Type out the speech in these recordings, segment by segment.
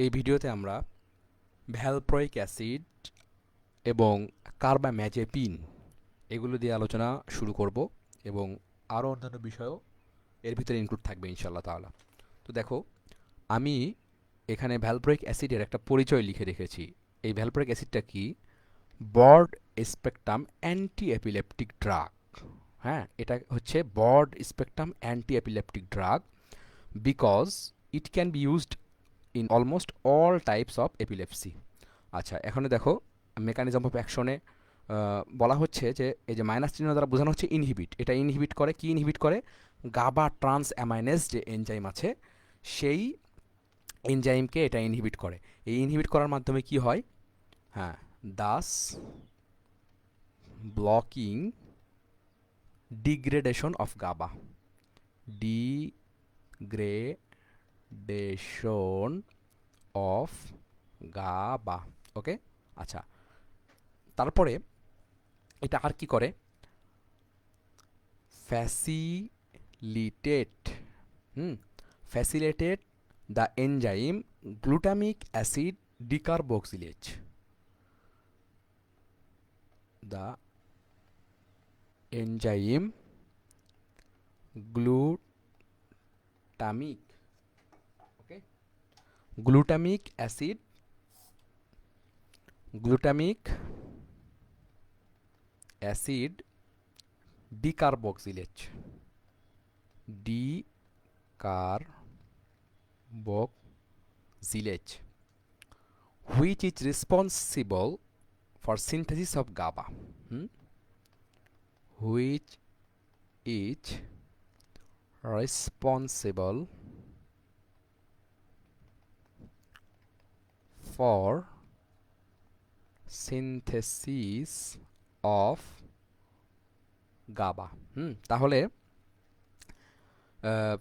এই ভিডিওতে আমরা ভ্যালপ্রয়িক অ্যাসিড এবং কার্বাম্যাজেপিন এগুলো দিয়ে আলোচনা শুরু করব এবং আরও অন্যান্য বিষয়ও এর ভিতরে ইনক্লুড থাকবে ইনশাআল্লাহ তাআলা। তো দেখো, আমি এখানে ভ্যালপ্রয়িক অ্যাসিডের একটা পরিচয় লিখে রেখেছি। এই ভ্যালপ্রয়িক অ্যাসিডটা কি? Broad spectrum anti epileptic drug. হ্যাঁ, এটা হচ্ছে broad spectrum anti epileptic drug because it can be used in almost all types of epilepsy. আচ্ছা, এখানে দেখো মেকানিজম অফ অ্যাকশনে বলা হচ্ছে যে এই যে মাইনাস চিহ্ন দ্বারা বোঝানো হচ্ছে ইনহিবিট। এটা ইনহিবিট করে, কি ইনহিবিট করে? গাবা ট্রান্স অ্যামাইনেজ যে এনজাইম আছে সেই এনজাইমকে এটা ইনহিবিট করে। এই ইনহিবিট করার মাধ্যমে কি হয়? হ্যাঁ, thus blocking degradation of GABA, degradation of GABA. Okay, আচ্ছা, তারপরে এটা আর কি করে? Facilitate, hmm, facilitate the enzyme glutamic acid decarboxylase, the enzyme glutamic, okay, glutamic acid, glutamic acid decarboxylase, decarboxylase, which is responsible for synthesis of GABA, which is responsible for synthesis of GABA। তাহলে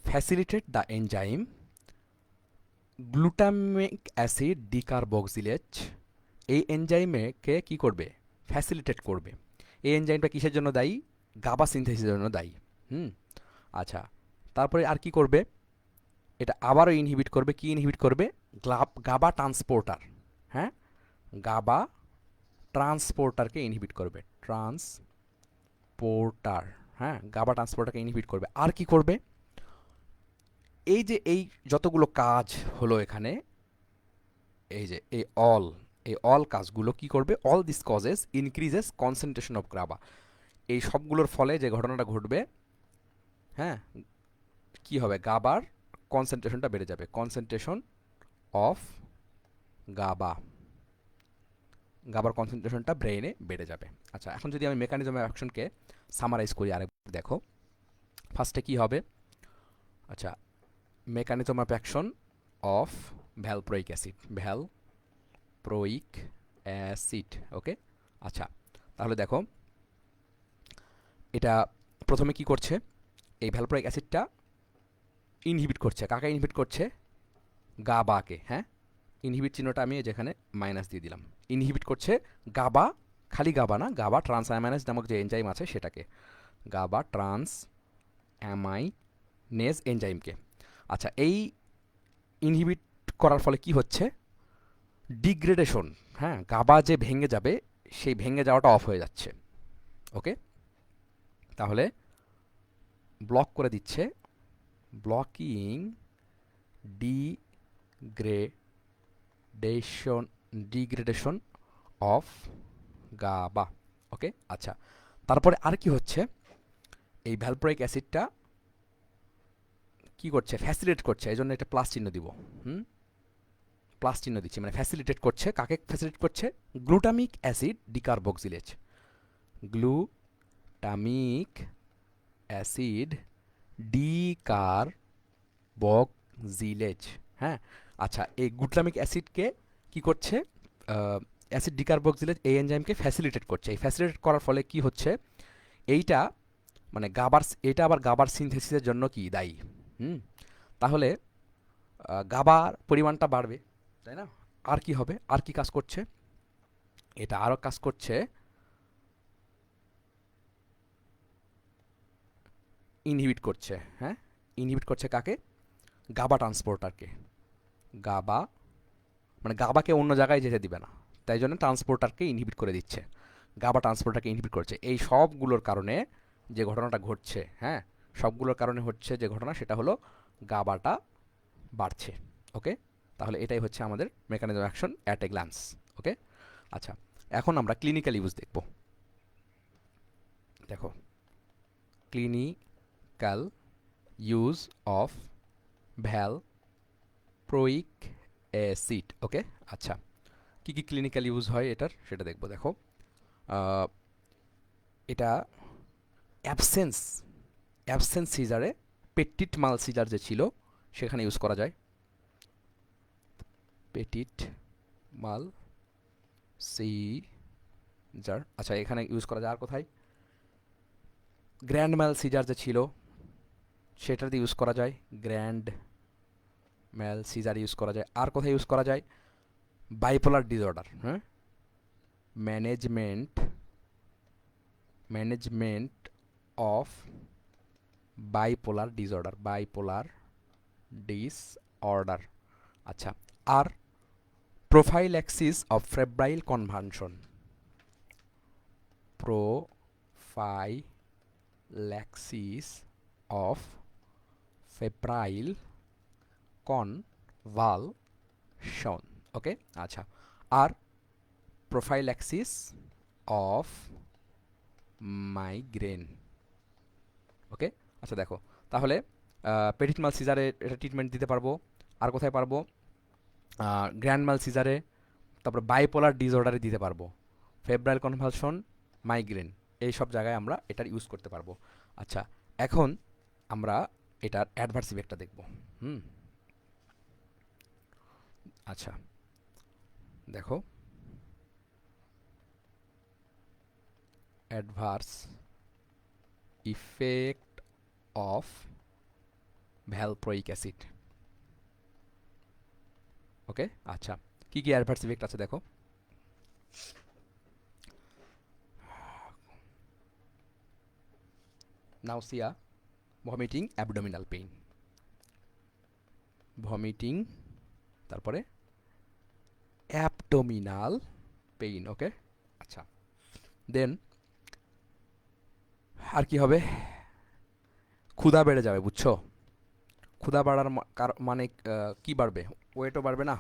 facilitate the enzyme glutamic acid decarboxylase, এই এনজাইমকে কি করবে? Facilitate করবে। এই এনজাইমটা কিসের জন্য দায়ী? গাবা সিনথেসিসের জন্য দায়ী। হুম, আচ্ছা, তারপরে আর কি করবে? এটা আবারও ইনহিবিট করবে। কি ইনহিবিট করবে? গাবা ট্রান্সপোর্টার। হ্যাঁ, গাবা ট্রান্সপোর্টারকে ইনহিবিট করবে। ট্রান্সপোর্টার, হ্যাঁ, গাবা ট্রান্সপোর্টারকে ইনহিবিট করবে। আর কি করবে? এই যে এই যতগুলো কাজ হলো এখানে, এই যে এই অল কাজগুলো কি করবে? All this causes increases concentration of গ্রাবা। এই সবগুলোর ফলে যে ঘটনাটা ঘটবে, হ্যাঁ, কি হবে? গাবার কনসেন্ট্রেশনটা বেড়ে যাবে। কনসেন্ট্রেশন অফ গাবা, গাবার কনসেন্ট্রেশনটা ব্রেইনে বেড়ে যাবে। আচ্ছা, এখন যদি আমি মেকানিজম অফ অ্যাকশনকে সামারাইজ করি আরেকবার দেখো। ফার্স্টে কি হবে? আচ্ছা, mechanism of action of valproic acid, valproic acid, okay. আচ্ছা, তাহলে দেখো, এটা প্রথমে কি করছে? এই ভ্যালপ্রয়িক অ্যাসিডটা ইনহিবিট করছে। কাকে ইনহিবিট করছে? গাবাকে। হ্যাঁ, ইনহিবিট চিহ্নটা আমি যেখানে মাইনাস দিয়ে দিলাম। ইনহিবিট করছে গাবা, খালি গাবা না, গাবা ট্রান্স অ্যামাইনেজ নামক যে এনজাইম আছে সেটাকে, গাবা ট্রান্স অ্যামাইনেজ এনজাইমকে। আচ্ছা, এই ইনহিবিট করার ফলে কি হচ্ছে? ডিগ্রেডেশন, হ্যাঁ, গাবা যে ভেঙে যাবে সেই ভেঙে যাওয়াটা অফ হয়ে যাচ্ছে। ওকে, তাহলে ব্লক করে দিচ্ছে, blocking degradation, degradation of GABA. Okay, আচ্ছা, তারপরে আর কি হচ্ছে? এই ভ্যালপ্রয়িক অ্যাসিডটা কি করছে? ফ্যাসিলিটেট করছে। এই জন্য একটা প্লাস চিহ্ন দিব। হুম, প্লাস চিহ্ন দিচ্ছি, মানে ফ্যাসিলিটেট করছে। কাকে ফ্যাসিলিটেট করছে? Glutamic acid decarboxylase, glutamic acid decarboxylase. হ্যাঁ, আচ্ছা, এই গ্লুটামিক অ্যাসিডকে কি করছে? অ্যাসিড ডিকার্বক্সিলেজ এই এনজাইমকে ফ্যাসিলিটেট করছে। এই ফ্যাসিলিটেট করার ফলে কি হচ্ছে? এইটা মানে গাবার, এটা আবার গাবার সিনথেসিসের জন্য কি দায়ী? হুম, তাহলে গাবার পরিমাণটা বাড়বে, তাই না? আর কি হবে? আর কি কাজ করছে? এটা আরও কাজ করছে, ইনহিবিট করছে। হ্যাঁ, ইনহিবিট করছে কাকে? গাবা ট্রান্সপোর্টারকে, গাবা মানে গাবাকে অন্য জায়গায় যেতে দিবে না, তাই জন্য ট্রান্সপোর্টারকে ইনহিবিট করে দিচ্ছে, গাবা ট্রান্সপোর্টারকে ইনহিবিট করছে। এই সবগুলোর কারণে যে ঘটনাটা ঘটছে, হ্যাঁ, সবগুলোর কারণে হচ্ছে যে ঘটনা, সেটা হলো গাবাটা বাড়ছে। ওকে, তাহলে এটাই হচ্ছে আমাদের mechanism action at a glance. Okay, আচ্ছা, এখন আমরা ক্লিনিক্যাল ইউজ দেখব। দেখো, clinical use of valproic acid. Okay, আচ্ছা, কী কী ক্লিনিক্যাল ইউজ হয় এটার সেটা দেখব। দেখো, এটা অ্যাবসেন্স অ্যাবসেন্স সিজারে, পেটিট মাল সিজার যে ছিল সেখানে ইউজ করা যায়। পেটিট মাল সিজার, আচ্ছা, এখানে ইউজ করা যায়। আর কোথায়? গ্র্যান্ড ম্যাল সিজার যে ছিল সেটাতে ইউজ করা যায়, গ্র্যান্ড ম্যাল সিজার ইউজ করা যায়। আর কোথায় ইউজ করা যায়? বাইপোলার ডিসঅর্ডার, হ্যাঁ, management management of bipolar disorder. আচ্ছা, আর prophylaxis of febrile convulsion, prophylaxis of febrile convulsion. Okay, আচ্ছা, আর প্রোফাইল্যাক্সিস অফ মাইগ্রেন। ওকে, আচ্ছা, দেখো তাহলে পেটিট মাল সিজারে এটা ট্রিটমেন্ট দিতে পারবো। আর কোথায় পারবো? গ্র্যান্ড মাল সিজারে, তারপরে বাইপোলার ডিসঅর্ডারে দিতে পারবো, ফেব্রাইল কনভালশন, মাইগ্রেন, এই সব জায়গায় আমরা এটার ইউজ করতে পারবো। আচ্ছা, এখন আমরা এটার অ্যাডভার্স ইফেক্টটা দেখব। হুম, আচ্ছা, দেখো, adverse effect of valproic acid. Okay, আচ্ছা, কি কি অ্যাডভার্স ইফেক্ট আছে দেখো। Nausea, vomiting, abdominal pain, vomiting, তারপরে অ্যাবডোমিনাল পেইন। ওকে, আচ্ছা, দেন আর কি হবে? ক্ষুধা বেড়ে যাবে, বুঝছো? ক্ষুধা বাড়ার মানে কি বাড়বে? ওয়েটও বাড়বে না,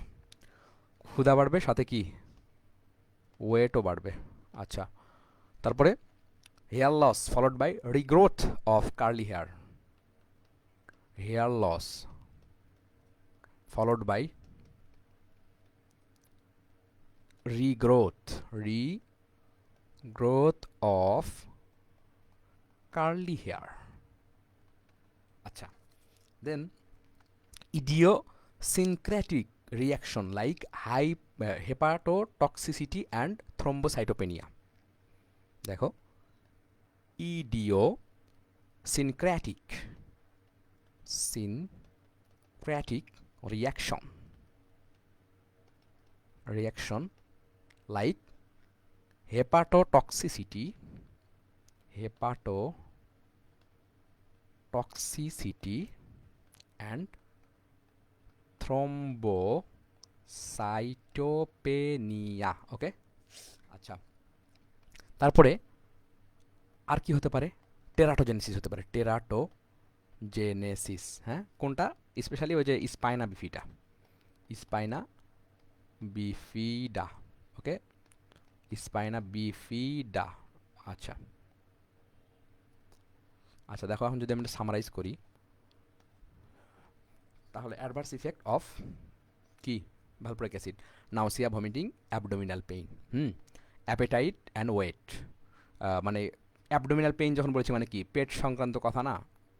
ক্ষুধা বাড়বে, সাথে কি ওয়েটও বাড়বে। আচ্ছা, তারপরে hair loss followed by regrowth of curly hair, hair loss followed by regrowth of curly hair. আচ্ছা, then idiosyncratic reaction like hepatotoxicity and thrombocytopenia. দেখো, idiosyncratic reaction like hepatotoxicity and thrombocytopenia. Okay, আচ্ছা, তারপরে আর কি হতে পারে? টেরাটোজেনেসিস হতে পারে, টেরাটোজেনেসিস, হ্যাঁ, কোনটা? স্পেশালি ওই যে স্পাইনা বিফিডা। ওকে, স্পাইনা বিফিডা। আচ্ছা, আচ্ছা, দেখো, এখন যদি আমরা সামারাইজ করি, তাহলে অ্যাডভার্স ইফেক্ট অফ কি? Valproic acid, nausea, vomiting, abdominal pain, appetite and weight. মানে অ্যাবডোমিনাল পেইন যখন বলেছি মানে কি? পেট সংক্রান্ত কথা না?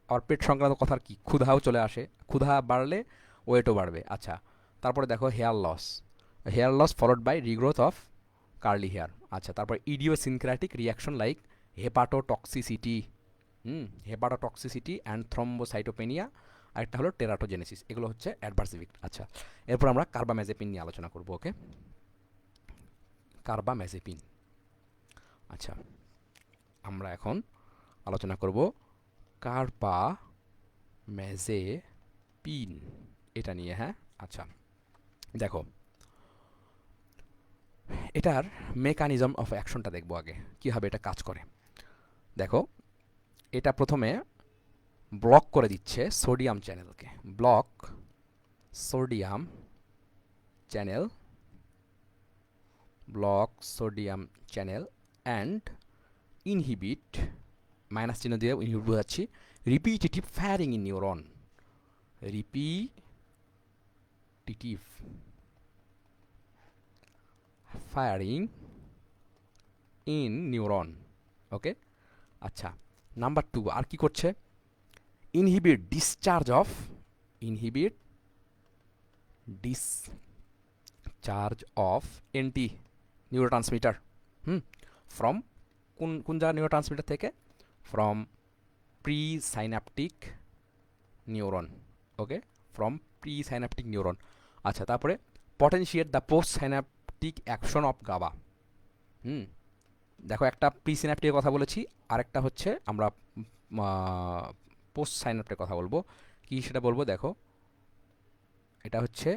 আর পেট সংক্রান্ত কথার কি? ক্ষুধাও চলে আসে, ক্ষুধা বাড়লে ওয়েটও বাড়বে। আচ্ছা, তারপরে দেখো hair loss followed by regrowth of curly hair. আচ্ছা, তারপর idiosyncratic reaction like hepatotoxicity, hepatotoxicity and thrombocytopenia. আরেকটা হলো টেরাটোজেনেসিস। এগুলো হচ্ছে অ্যাডভার্স ইফেক্ট। আচ্ছা, এরপর আমরা কার্বামেজাপিন নিয়ে আলোচনা করব। ওকে, কার্বামেজাপিন। আচ্ছা, আমরা এখন আলোচনা করব কার্বামেজাপিন, এটা নিয়ে। হ্যাঁ, আচ্ছা, দেখো, এটার মেকানিজম অফ অ্যাকশনটা দেখবো আগে, কীভাবে এটা কাজ করে। দেখো, এটা প্রথমে ব্লক করে দিচ্ছে সোডিয়াম চ্যানেলকে, block sodium channel, block sodium channel and inhibit, minus চিহ্ন দিয়ে ইনহিবিট বোঝাচ্ছি, repetitive firing in neuron, repetitive firing in neuron. Okay, আচ্ছা, নাম্বার 2 আর কি করছে, inhibit discharge of, inhibit discharge of anti neurotransmitter, from কোন কোন জায়গা নিউরোট্রান্সমিটার থেকে, from presynaptic neuron. Okay, from presynaptic neuron. আচ্ছা, তারপরে potentiate the postsynaptic action of GABA. দেখো, একটা প্রি সিন্যাপটিকের কথা বলেছি, আরেকটা হচ্ছে আমরা পোস্ট সাইন্যাপটিক কথা বলবো। কি সেটা বলবো, দেখো, এটা হচ্ছে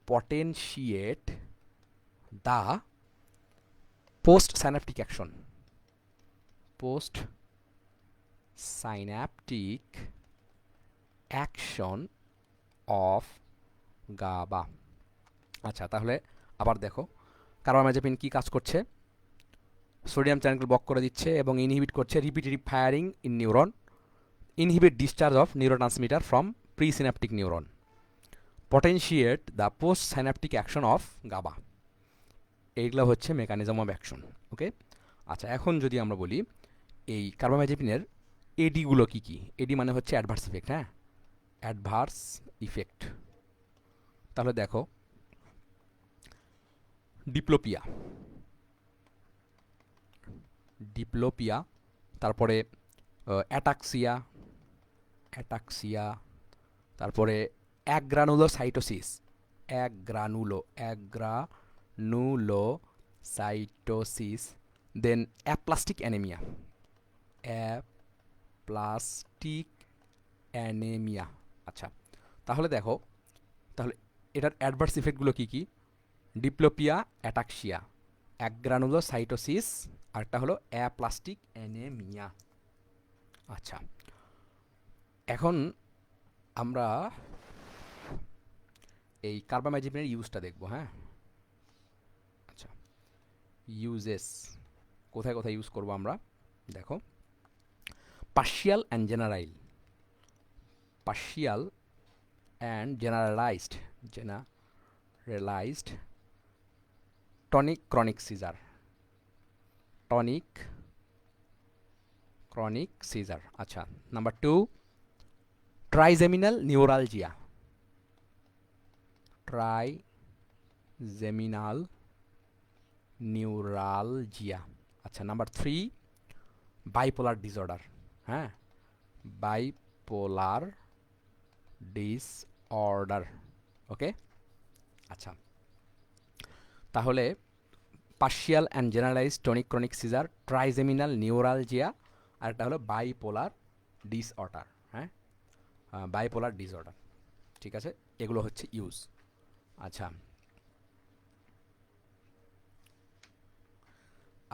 potentiate the postsynaptic action, postsynaptic action of GABA. আচ্ছা, তাহলে আবার দেখো, কার্বামাইজাপিন কি কাজ করছে, সোডিয়াম চ্যানেলকে ব্লক করে দিচ্ছে এবং ইনহিবিট করছে repetitive firing in neuron, inhibit discharge of neurotransmitter from presynaptic neuron, potentiate the postsynaptic action of GABA. এইগুলো হচ্ছে মেকানিজম অফ অ্যাকশন। ওকে, আচ্ছা, এখন যদি আমরা বলি এই কার্বামাইজাপিনের এডিগুলো কী কী, এডি মানে হচ্ছে অ্যাডভার্স ইফেক্ট। হ্যাঁ, অ্যাডভার্স ইফেক্ট। তাহলে দেখো, ডিপ্লোপিয়া, ডিপ্লোপিয়া, তারপরে অ্যাটাক্সিয়া, অ্যাটাক্সিয়া, তারপরে অ্যাগ্রানুলোসাইটোসিস, অ্যাগ্রানুলোসাইটোসিস, দেন অ্যাপ্লাস্টিক অ্যানেমিয়া, অ্যাপ্লাস্টিক অ্যানেমিয়া। আচ্ছা, তাহলে দেখো, তাহলে এটার অ্যাডভার্স ইফেক্টগুলো কী কী, ডিপ্লোপিয়া, অ্যাটাক্সিয়া, অ্যাগ্রানুলোসাইটোসিস, আরেকটা হলো অ্যাপ্লাস্টিক অ্যানেমিয়া। আচ্ছা, এখন আমরা এই কার্বামাইজাপিনের ইউজটা দেখব। হ্যাঁ, আচ্ছা, ইউজেস, কোথায় কোথায় ইউজ করব আমরা, দেখো, partial and generalised, partial and generalised tonic clonic seizure, tonic clonic seizure. আচ্ছা, number 2 trigeminal neuralgia, trigeminal neuralgia. আচ্ছা, নাম্বার 3 বাইপোলার ডিসঅর্ডার। হ্যাঁ, বাইপোলার ডিসঅর্ডার। ওকে, আচ্ছা, তাহলে partial and generalised tonic clonic seizure, trigeminal neuralgia, আর একটা হলো bipolar disorder. হ্যাঁ, bipolar disorder. ঠিক আছে, এগুলো হচ্ছে ইউজ। আচ্ছা,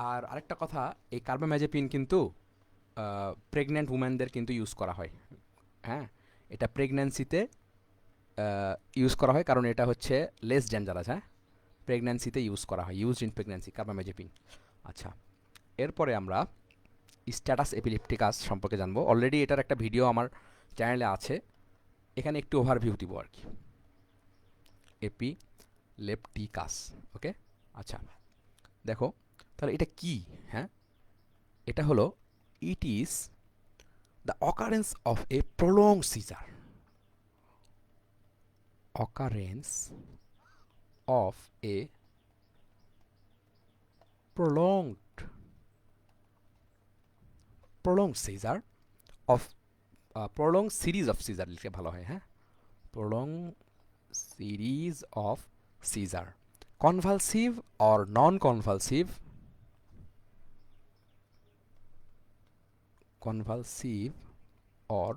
আর আরেকটা কথা, এই কার্বামাইজাপিন কিন্তু প্রেগন্যান্ট উম্যানদের কিন্তু ইউজ করা হয়। হ্যাঁ, এটা প্রেগন্যান্সিতে ইউজ করা হয়, কারণ এটা হচ্ছে লেস ডেঞ্জারাস। হ্যাঁ, প্রেগন্যান্সিতে ইউজ করা হয়, ইউজড ইন প্রেগন্যান্সি কার্বামাইজাপিন। আচ্ছা, এরপরে আমরা স্ট্যাটাস এপিলেপটিকাস সম্পর্কে জানবো। অলরেডি এটার একটা ভিডিও আমার চ্যানেলে আছে, এখানে একটু ওভারভিউ দিব আর কি, এপিলেপটিকাস। ওকে, আচ্ছা, দেখো, তাহলে এটা কি। হ্যাঁ, এটা হলো, it is the occurrence of a prolong seizure, occurrence of a prolonged seizure of prolonged series of seizure লিখলে ভালো হয়। হ্যাঁ, prolonged series of seizure, convulsive or non-convulsive, convulsive or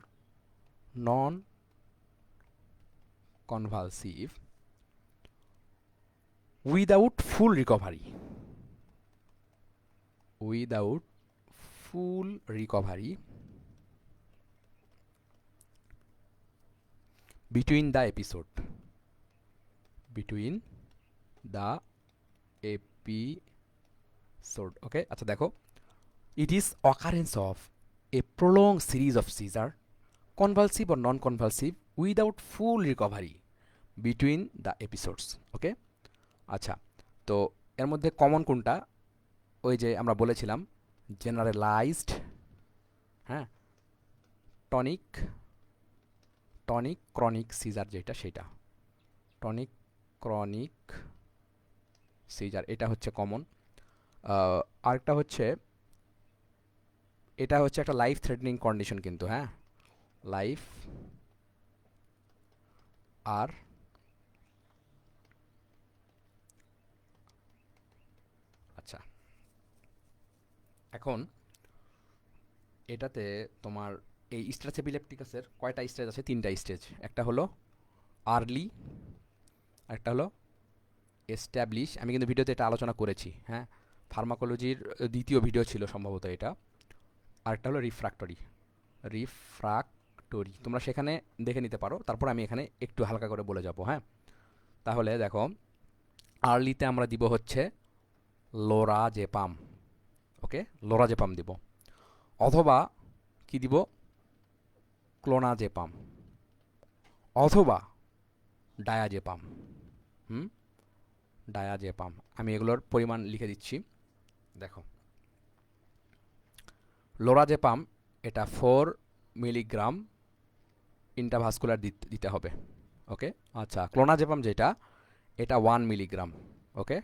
non-convulsive without full recovery, without full recovery between the episode, between the episode. Okay, আচ্ছা দেখো, it is occurrence of a prolonged series of seizure, convulsive or non-convulsive, without full recovery between the episodes. ওকে, আচ্ছা, তো এর মধ্যে common কোনটা? ওই যে আমরা বলেছিলাম জেনারেলাইজড, হ্যাঁ, টনিক, টনিক ক্রনিক সিজার, যেটা সেটা টনিক ক্রনিক সিজার, এটা হচ্ছে কমন। আরেকটা হচ্ছে, এটা হচ্ছে একটা লাইফ থ্রেটনিং কন্ডিশন কিন্তু, হ্যাঁ, লাইফ আর আচ্ছা, এখন এটাতে তোমার এই স্ট্রেস এপিলেপটিকাসের কয়টা স্টেজ আছে? 3টা স্টেজ। একটা হলো আর্লি, একটা হলো এস্টাবলিশ, আমি কিন্তু ভিডিওতে এটা আলোচনা করেছি, হ্যাঁ, ফার্মাকোলজির 2য় ভিডিও ছিল সম্ভবত এটা। আরেকটা হলো রিফ্র্যাক্টরি, রিফ্র্যাক্টরি তোমরা সেখানে দেখে নিতে পারো, তারপর আমি এখানে একটু হালকা করে বলে যাব, হ্যাঁ। তাহলে দেখো, আর্লিতে আমরা দিব হচ্ছে লোরাজেপাম, ওকে, লোরাজেপাম দিব, অথবা কি দিব, ক্লোনাজেপাম, অথবা ডায়াজেপাম, হুম, ডায়াজেপাম। আমি এগুলোর পরিমাণ লিখে দিচ্ছি, দেখো, লোরাজেপাম এটা 4 মিলিগ্রাম ইন্টাভাস্কুলার দিতে হবে, ওকে। আচ্ছা, ক্লোনাজেপাম যেটা, এটা 1 মিলিগ্রাম, ওকে।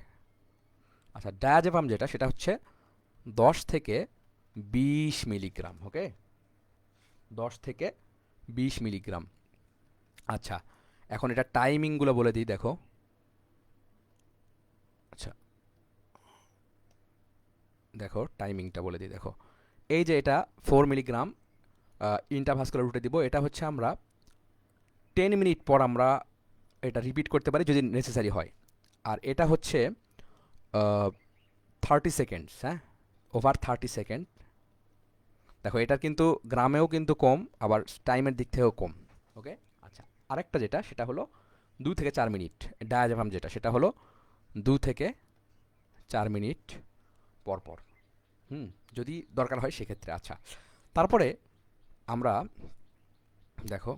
আচ্ছা, ডায়াজেপাম যেটা, সেটা হচ্ছে 10 থেকে 20 মিলিগ্রাম, ওকে, 10 থেকে 20 মিলিগ্রাম। আচ্ছা, এখন এটা টাইমিংগুলো বলে দিই, দেখো, আচ্ছা দেখো টাইমিংটা বলে দিই, দেখো, এই যে এটা 4 মিলিগ্রাম ইন্টাভাস্কুলার রুটে দিব, এটা হচ্ছে আমরা 10 মিনিট পর আমরা এটা রিপিট করতে পারি যদি নেসেসারি হয়। আর এটা হচ্ছে 30 সেকেন্ডস, হ্যাঁ, ওভার 30 সেকেন্ড। দেখো, এটার কিন্তু গ্রামেও কিন্তু কম, আবার টাইমের দিক থেকেও কম, ওকে। আচ্ছা, আরেকটা যেটা, সেটা হলো 2 থেকে 4 মিনিট, ডায়াজাপাম যেটা, সেটা হলো 2 থেকে 4 মিনিট পর পর, হুম, যদি দরকার হয় সেক্ষেত্রে। আচ্ছা, তারপরে আমরা দেখো,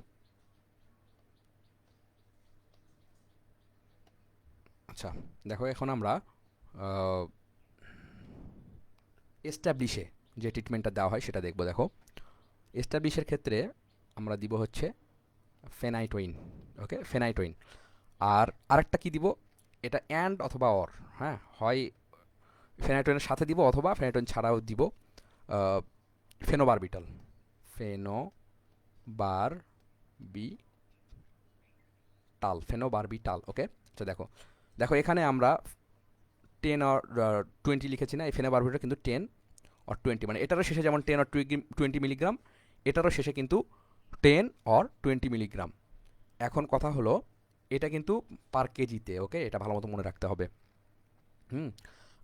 আচ্ছা দেখো, এখন আমরা এস্টাবলিশে যে ট্রিটমেন্টটা দেওয়া হয় সেটা দেখব। দেখো, এস্টাবলিশের ক্ষেত্রে আমরা দিব হচ্ছে ফেনাইটোইন, ওকে, ফেনাইটোইন। আর আরেকটা কি দিব, এটা অ্যান্ড অথবা অর, হ্যাঁ, হয় ফেনাইটোইনের সাথে দিব অথবা ফেনাইটোইন ছাড়াও দিব ফেনোবারবিটাল, ফেনোবারবিটাল, ওকে। আচ্ছা দেখো, দেখো এখানে আমরা 10 or 20 লিখেছি না, এই ফেনোবারবিটাল কিন্তু 10 or 20, মানে এটারও শেষে যেমন 10 or 20 মিলিগ্রাম, এটারও শেষে কিন্তু 10 or 20 মিলিগ্রাম। এখন কথা হলো, এটা কিন্তু পার কেজিতে, ওকে, এটা ভালো মতো মনে রাখতে হবে, হুম।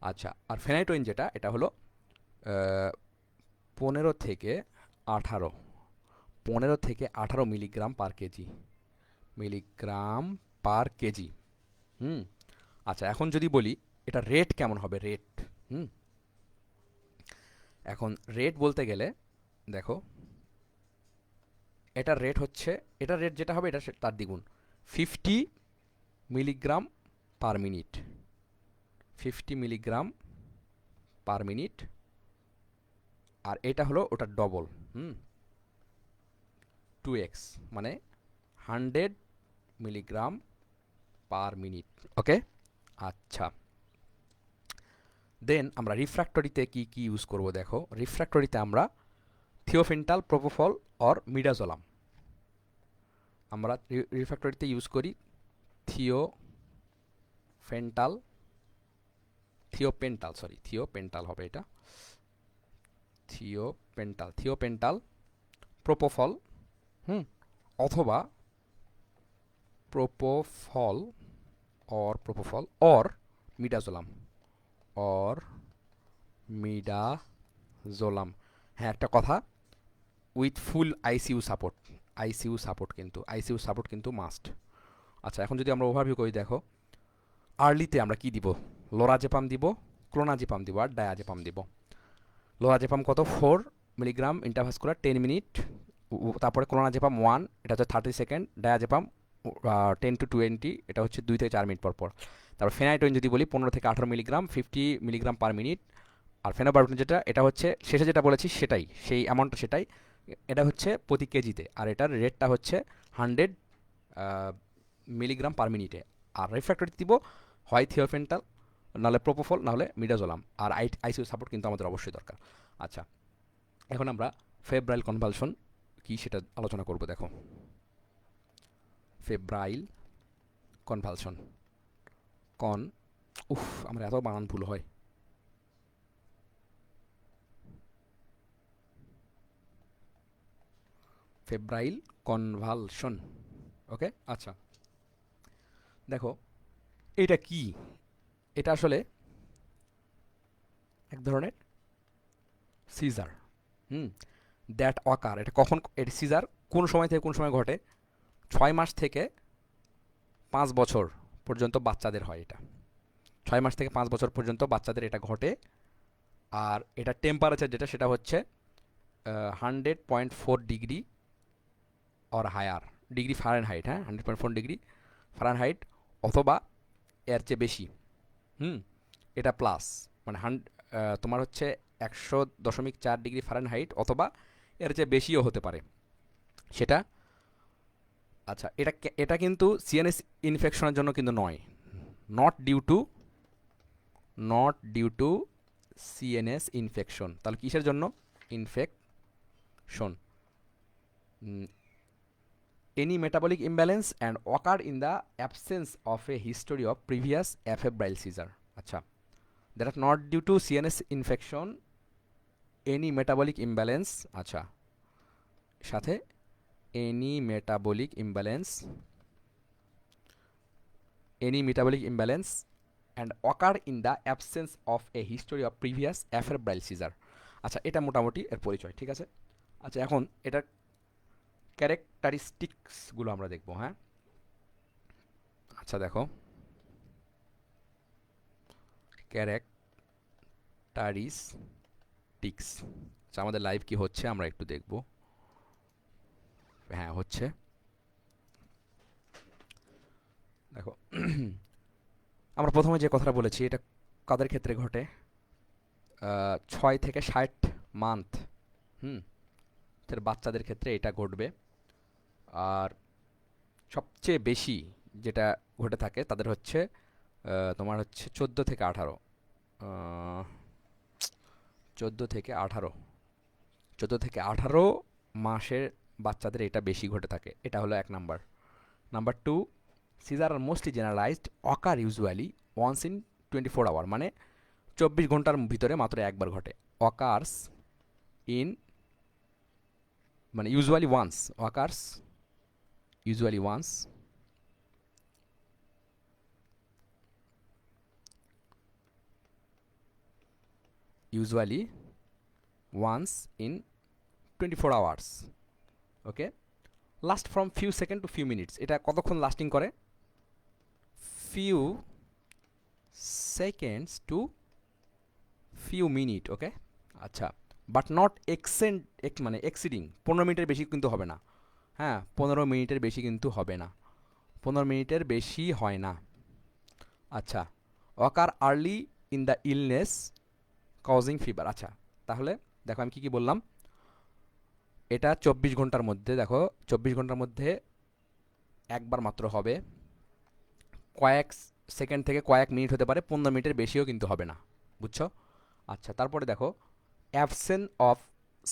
আচ্ছা, আর ফেনাইটোইন যেটা, এটা হলো 15 থেকে 18, 15 থেকে 18 milligram per kg, milligram per kg, hmm. আচ্ছা, এখন যদি বলি এটা রেট কেমন হবে, রেট, হুম, এখন রেট বলতে গেলে দেখো, এটার রেট হচ্ছে, এটার রেট যেটা হবে এটা তার দ্বিগুণ, 50 milligram per minute, 50 milligram per minute. আর এটা হলো ওটার ডবল, হুম, 2x, মানে 100 মিলিগ্রাম পার মিনিট, ওকে। আচ্ছা, দেন আমরা রিফ্র্যাক্টরিতে কি কি ইউজ করব, দেখো, রিফ্র্যাক্টরিতে আমরা থিওফেন্টাল, প্রোপোফল অর মিডাজোলাম, আমরা রিফ্র্যাক্টরিতে ইউজ করি থিওফেন্টাল, থিওপেন্টাল, সরি, থিওপেন্টাল হবে এটা, থিওপেন্টাল, প্রোপোফল, হুম, অথবা propofol or midazolam or midazolam. হ্যাঁ, একটা কথা, উইথ ফুল আইসিইউ সাপোর্ট কিন্তু মাস্ট। আচ্ছা, এখন যদি আমরা ওভারভিউ করি, দেখো আর্লিতে আমরা কি দিব? লোরাজেপাম দিব, ক্লোনাজেপাম দিব, আর ডায়াজেপাম দিব। লোরাজেপাম কত? 4 মিলিগ্রাম ইন্টারভাস্কুলার 10 মিনিট। তারপরে ক্লোনাজেপাম 1, এটা হচ্ছে 30 সেকেন্ড। ডায়াজেপাম 10 to 20, এটা হচ্ছে 2 থেকে 4 মিনিট পর পর। তারপর ফেনাইটোইন যদি বলি 15 থেকে 18 মিলিগ্রাম, 50 মিলিগ্রাম পার মিনিট। আর ফেনোবারবিটন যেটা, এটা হচ্ছে শেষে যেটা বলেছি সেটাই, সেই অ্যামাউন্টটা সেটাই। এটা হচ্ছে প্রতি কেজিতে, আর এটার রেটটা হচ্ছে 100 মিলিগ্রাম পার মিনিটে। আর রিফ্র্যাক্টরি দিব হয় থিওফেন্টাল, নাহলে প্রোপোফল, নাহলে মিডাজোলাম। আর আইসিইউ সাপোর্ট কিন্তু আমাদের অবশ্যই দরকার। আচ্ছা, এখন আমরা ফেব্রাইল কনভালশন কি সেটা আলোচনা করব। দেখো, ফেব্রাইল কনভালশন, কন উফ আমার এত বানান ভুল হয়। Febrile convulsion, okay. আচ্ছা, দেখো এটা কি? এটা আসলে এক ধরনের সিজার। হুম, দ্যাট অকার, এটা কখন, এটা সিজার কোন সময় থেকে কোন সময় ঘটে? 6 মাস থেকে 5 বছর পর্যন্ত বাচ্চাদের হয় এটা। 6 মাস থেকে 5 বছর পর্যন্ত বাচ্চাদের এটা ঘটে। আর এটা টেম্পারেচার যেটা, সেটা হচ্ছে 100.4 degree or higher, degree Fahrenheit. হ্যাঁ, 100.4 ডিগ্রি ফারেনহাইট অথবা এর চেয়ে বেশি। হুম, এটা প্লাস, মানে তোমার হচ্ছে 100.4 ডিগ্রি ফারেনহাইট অথবা এর চেয়ে বেশিও হতে পারে সেটা। আচ্ছা, এটা কিন্তু সিএনএস ইনফেকশনের জন্য কিন্তু নয়। Not due to not due to CNS infection. তাহলে কিসের জন্য? Infection. Any metabolic imbalance and occur in the absence of a history of previous afebrile seizure. আচ্ছা, that are not due to CNS infection, any metabolic imbalance. আচ্ছা, সাথে any metabolic imbalance and occur in the absence of a history of previous afebrile seizure. আচ্ছা, এটা মোটামুটি এর পরিচয়, ঠিক আছে। আচ্ছা, এখন এটার ক্যারেক্টারিস্টিক্সগুলো আমরা দেখব। হ্যাঁ, আচ্ছা দেখো, ক্যারেক্টারিস্টিক্স। আচ্ছা, আমাদের লাইভ কি হচ্ছে আমরা একটু দেখব। হ্যাঁ, হচ্ছে। দেখো আমরা প্রথমে যে কথাটা বলেছি, এটা কাদের ক্ষেত্রে ঘটে? 6 থেকে 60 মান্থ, হুম, বাচ্চাদের ক্ষেত্রে এটা ঘটবে। আর সবচেয়ে বেশি যেটা ঘটে থাকে তাদের হচ্ছে তোমার হচ্ছে 14 থেকে 18, 14 থেকে 18, 14 থেকে 18 মাসের বাচ্চাদের এটা বেশি ঘটে থাকে। এটা হলো 1 number. Number 2, seizure are mostly generalised, occur usually once in 24 hour, মানে 24 ঘন্টার ভিতরে মাত্র একবার ঘটে। অকার্স ইন, মানে usually once, occurs usually once, in 24 hours, okay. Last from few second to few minutes, এটা কতক্ষণ লাস্টিং করে? Few seconds to few minute, okay. আচ্ছা, বাট নট মানে এক্সিডিং 15 মিনিটের বেশি কিন্তু হবে না। হ্যাঁ, 15 মিনিটের বেশি কিন্তু হবে না, 15 মিনিটের বেশি হয় না। আচ্ছা, occur early in the illness causing fever. আচ্ছা, তাহলে দেখো আমি কি বললাম। এটা 24 ঘন্টার মধ্যে, দেখো 24 ঘন্টার মধ্যে একবার মাত্র হবে। কয়েক সেকেন্ড থেকে কয়েক মিনিট হতে পারে, 15 মিনিটের বেশিও কিন্তু হবে না, বুঝছো? আচ্ছা, তারপরে দেখো absence of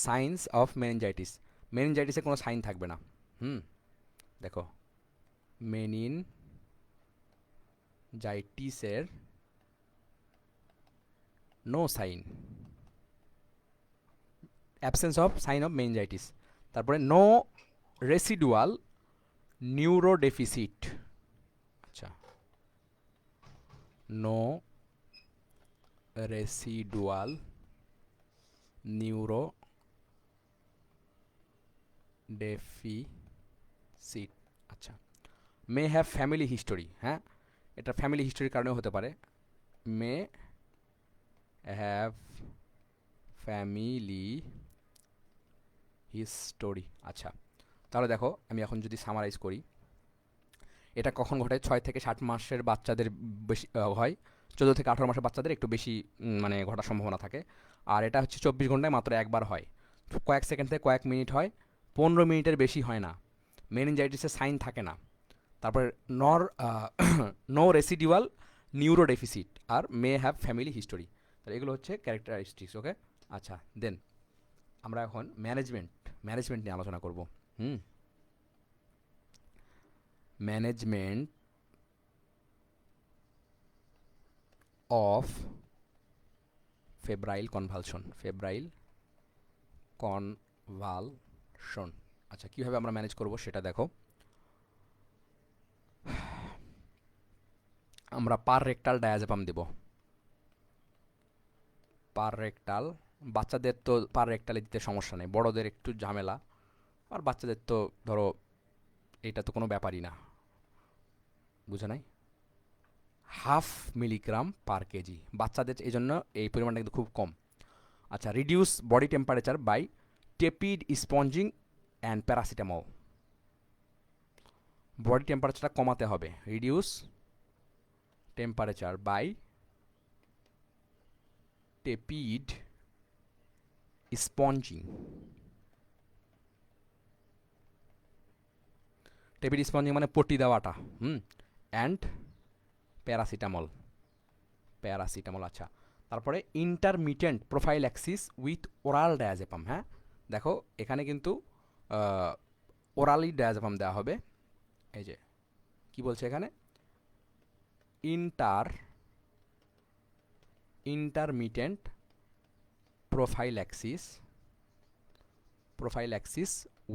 signs of meningitis. মেনিনজাইটিসে কোনো সাইন থাকবে না। হুম, দেখো মেনিনজাইটিসের no sign, absence of sign of meningitis. তারপরে নো রেসিডুয়াল নিউরোডেফিসিট। আচ্ছা, নো রেসিডুয়াল নিউরো ডেফিসিট। আচ্ছা, মে হ্যাভ ফ্যামিলি হিস্টোরি, হ্যাঁ এটা ফ্যামিলি হিস্টোরির কারণেও হতে পারে। মে হ্যাভ ফ্যামিলি হিস্টোরি। আচ্ছা, তাহলে দেখো আমি এখন যদি সামারাইজ করি, এটা কখন ঘটে? 6 থেকে 7 মাসের বাচ্চাদের বেশি হয়, 14 থেকে 18 মাসের বাচ্চাদের একটু বেশি মানে ঘটার সম্ভাবনা থাকে। আর এটা হচ্ছে 24 ঘন্টায় মাত্র একবার হয়, কয়েক সেকেন্ড থেকে কয়েক মিনিট হয়, 15 মিনিটের বেশি হয় না, মেনিনজাইটিসের সাইন থাকে না। তারপরে nor no residual neuro deficit আর মে হ্যাভ ফ্যামিলি হিস্টোরি। তাহলে এগুলো হচ্ছে ক্যারেক্টারিস্টিক্স। ওকে, আচ্ছা দেন আমরা এখন ম্যানেজমেন্ট নিয়ে আলোচনা করব। হুম, ম্যানেজমেন্ট অফ ফেব্রাইল কনভালশন। আচ্ছা, কীভাবে আমরা ম্যানেজ করব সেটা দেখো। আমরা পার রেক্টাল ডায়াজেপাম দেব। পার রেক্টাল, বাচ্চাদের তো পার রেক্টালে দিতে সমস্যা নেই, বড়দের একটু ঝামেলা, আর বাচ্চাদের তো ধরো এটা তো কোনো ব্যাপারই না, বুঝে নাই। 0.5 মিলিগ্রাম/কেজি, বাচ্চাদের এই জন্য এই পরিমাণটা কিন্তু খুব কম। আচ্ছা, reduce body temperature by tepid sponging and paracetamol. Body টেম্পারেচারটা কমাতে হবে, reduce temperature by tepid sponging. Tepid sponging মানে পট্টি দেওয়াটা, অ্যান্ড প্যারাসিটামল। আচ্ছা, তারপরে intermittent prophylaxis with oral diazepam. হ্যাঁ দেখো এখানে কিন্তু ওরালি ডায়াজেপাম দেওয়া হবে। এই যে কি বলছে এখানে, intermittent prophylaxis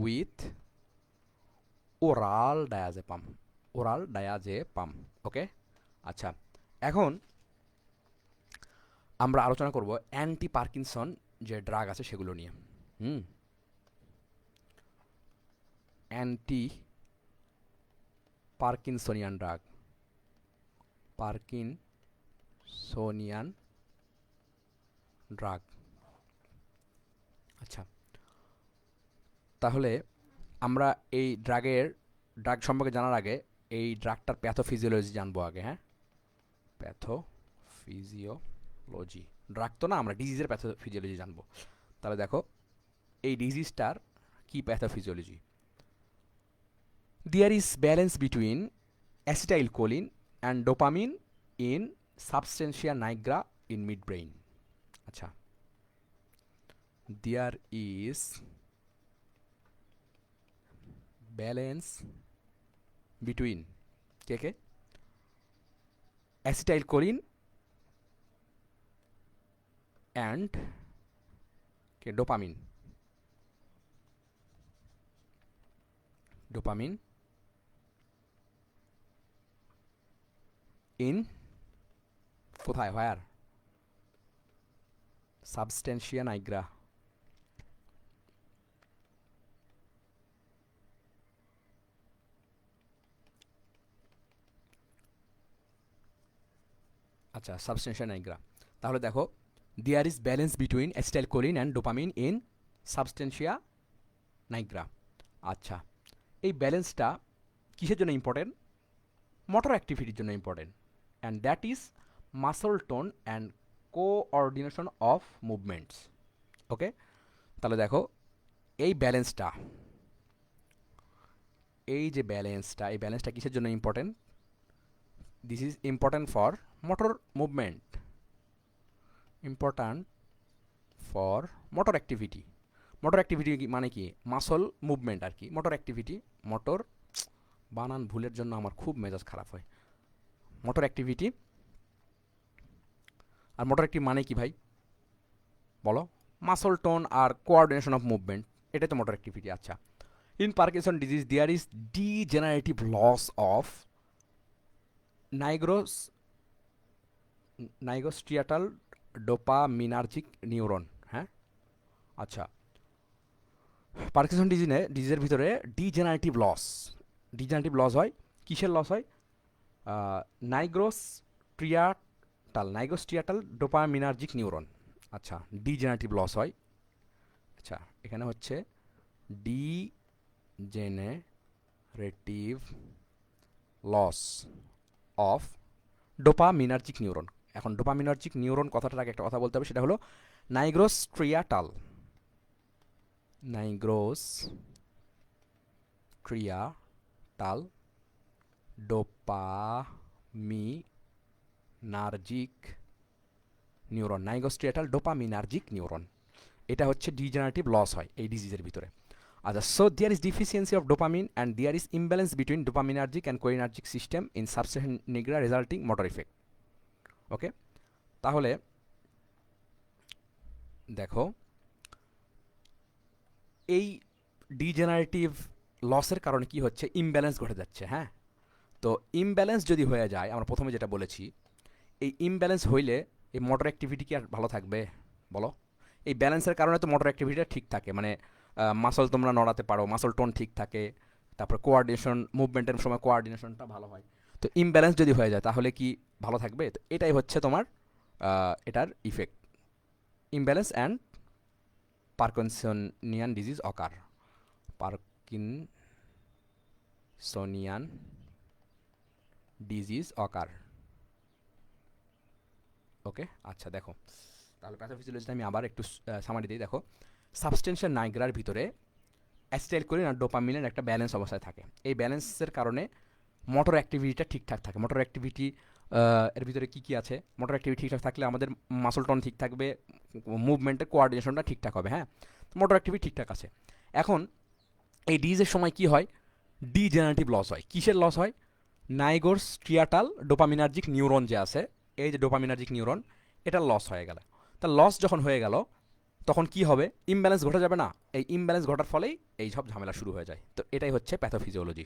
with oral diazepam. Okay, আচ্ছা এখন আমরা আলোচনা করব অ্যান্টি পার্কিনসন যে ড্রাগ আছে সেগুলো নিয়ে। Anti Parkinsonian drug. আচ্ছা, তাহলে আমরা এই ড্রাগ সম্পর্কে জানার আগে এই ড্রাগটার প্যাথোফিজিওলজি জানবো আগে। হ্যাঁ, প্যাথোফিজিওলজি, ড্রাগ তো না, আমরা ডিজিজের প্যাথোফিজিওলজি জানবো। তাহলে দেখো এই ডিজিজটার কি pathophysiology. There is balance between acetylcholine and dopamine in substantia nigra in midbrain. আচ্ছা, দেয়ার ইজ ব্যালেন্স বিটুইন কে অ্যাসিটাইলকোলিন অ্যান্ড ডোপামিন ইন কোথায়, হোয়ার? Substantia nigra. আচ্ছা, সাবস্টেন্সিয়া নাইগ্রা। তাহলে দেখো there is balance between acetylcholine and dopamine in substantia nigra. আচ্ছা, এই ব্যালেন্সটা কিসের জন্য ইম্পর্টেন্ট? মোটর অ্যাক্টিভিটির জন্য important, and that is muscle tone and coordination of movements. Okay, তাহলে দেখো এই ব্যালেন্সটা, এই ব্যালেন্সটা কিসের জন্য important? This is important for motor movement, important for motor activity. Motor activity মানে কি? মাসল মুভমেন্ট আর কি, মোটর অ্যাক্টিভিটি। মোটর বানান ভুলের জন্য আমার খুব মেজাজ খারাপ হয়। মোটর অ্যাক্টিভিটি, আর মোটর অ্যাক্টিভ মানে কি ভাই বলো? মাসল টোন আর কোঅর্ডিনেশন অফ মুভমেন্ট, এটাই তো মোটর অ্যাক্টিভিটি। আচ্ছা, in Parkinson disease there is degenerative loss of nigrostriatal dopaminergic neuron. হ্যাঁ, আচ্ছা, পার্কিনসন ডিজিজের ভিতরে ডিজেনারেটিভ লস হয়। কিসের লস হয়? Nigrostriatal dopaminergic neuron. আচ্ছা, ডিজেনারেটিভ লস হয়। আচ্ছা, এখানে হচ্ছে degenerative loss of dopaminergic neuron. এখন ডোপামিনার্জিক নিউরন কথাটার আগে একটা কথা বলতে হবে, সেটা হলো নাইগ্রোস্ট্রিয়াটাল ডোপামিনার্জিক নিউরন। এটা হচ্ছে ডিজেনারেটিভ লস হয় এই ডিজিজের ভিতরে। আচ্ছা, so there is deficiency of dopamine and there is imbalance between dopaminergic and cholinergic system in substantia nigra resulting motor effect. Okay, তাহলে দেখো, এই ডিজেনারেটিভ লসের কারণে কি হচ্ছে? ইমব্যালেন্স ঘটে যাচ্ছে। হ্যাঁ, তো ইমব্যালেন্স যদি হয়ে যায়, আমরা প্রথমে যেটা বলেছি, এই ইমব্যালেন্স হইলে এই মোটর অ্যাক্টিভিটি কি আর ভালো থাকবে বলো? এই ব্যালেন্সের কারণে তো মোটর অ্যাক্টিভিটিটা ঠিক থাকে, মানে মাসল তোমরা নড়াতে পারো, মাসল টোন ঠিক থাকে, তারপর কোয়ার্ডিনেশন, মুভমেন্টের সময় কোয়ার্ডিনেশনটা ভালো হয়। তো ইমব্যালেন্স যদি হয়ে যায় তাহলে কি ভালো থাকবে? তো এটাই হচ্ছে তোমার এটার effect. Imbalance and Parkinsonian disease occur. Parkinsonian disease occur. Okay, আচ্ছা দেখো, তাহলে প্যাথোফিজিওলজিটা আমি আবার একটু সামারি দিই। দেখো, সাবস্টেন্সিয়াল নাইগ্রার ভিতরে অ্যাসিটাইলকোলিন আর ডোপামিনের একটা ব্যালেন্স অবস্থায় থাকে। এই ব্যালেন্সের কারণে মোটর অ্যাক্টিভিটিটা ঠিকঠাক থাকে। মোটর অ্যাক্টিভিটি এর ভিতরে কী কী আছে? মোটর অ্যাক্টিভিটি ঠিকঠাক থাকলে আমাদের মাসল টোন ঠিক থাকবে, মুভমেন্টের কোয়ার্ডিনেশনটা ঠিকঠাক হবে। হ্যাঁ, মোটর অ্যাক্টিভিটি ঠিকঠাক আছে। এখন এই ডিজের সময় কি হয়? ডিজেনারেটিভ লস হয়। কিসের লস হয়? নাইগোস্ট্রিয়াটাল ডোপামিনার্জিক নিউরন যে আছে, এই যে ডোপামিনার্জিক নিউরন, এটা লস হয়ে গেল। তা লস যখন হয়ে গেল তখন কি হবে? ইমব্যালেন্স ঘটে যাবে না? এই ইমব্যালেন্স ঘটার ফলেই এই সব ঝামেলা শুরু হয়ে যায়। তো এটাই হচ্ছে প্যাথোফিজিওলজি।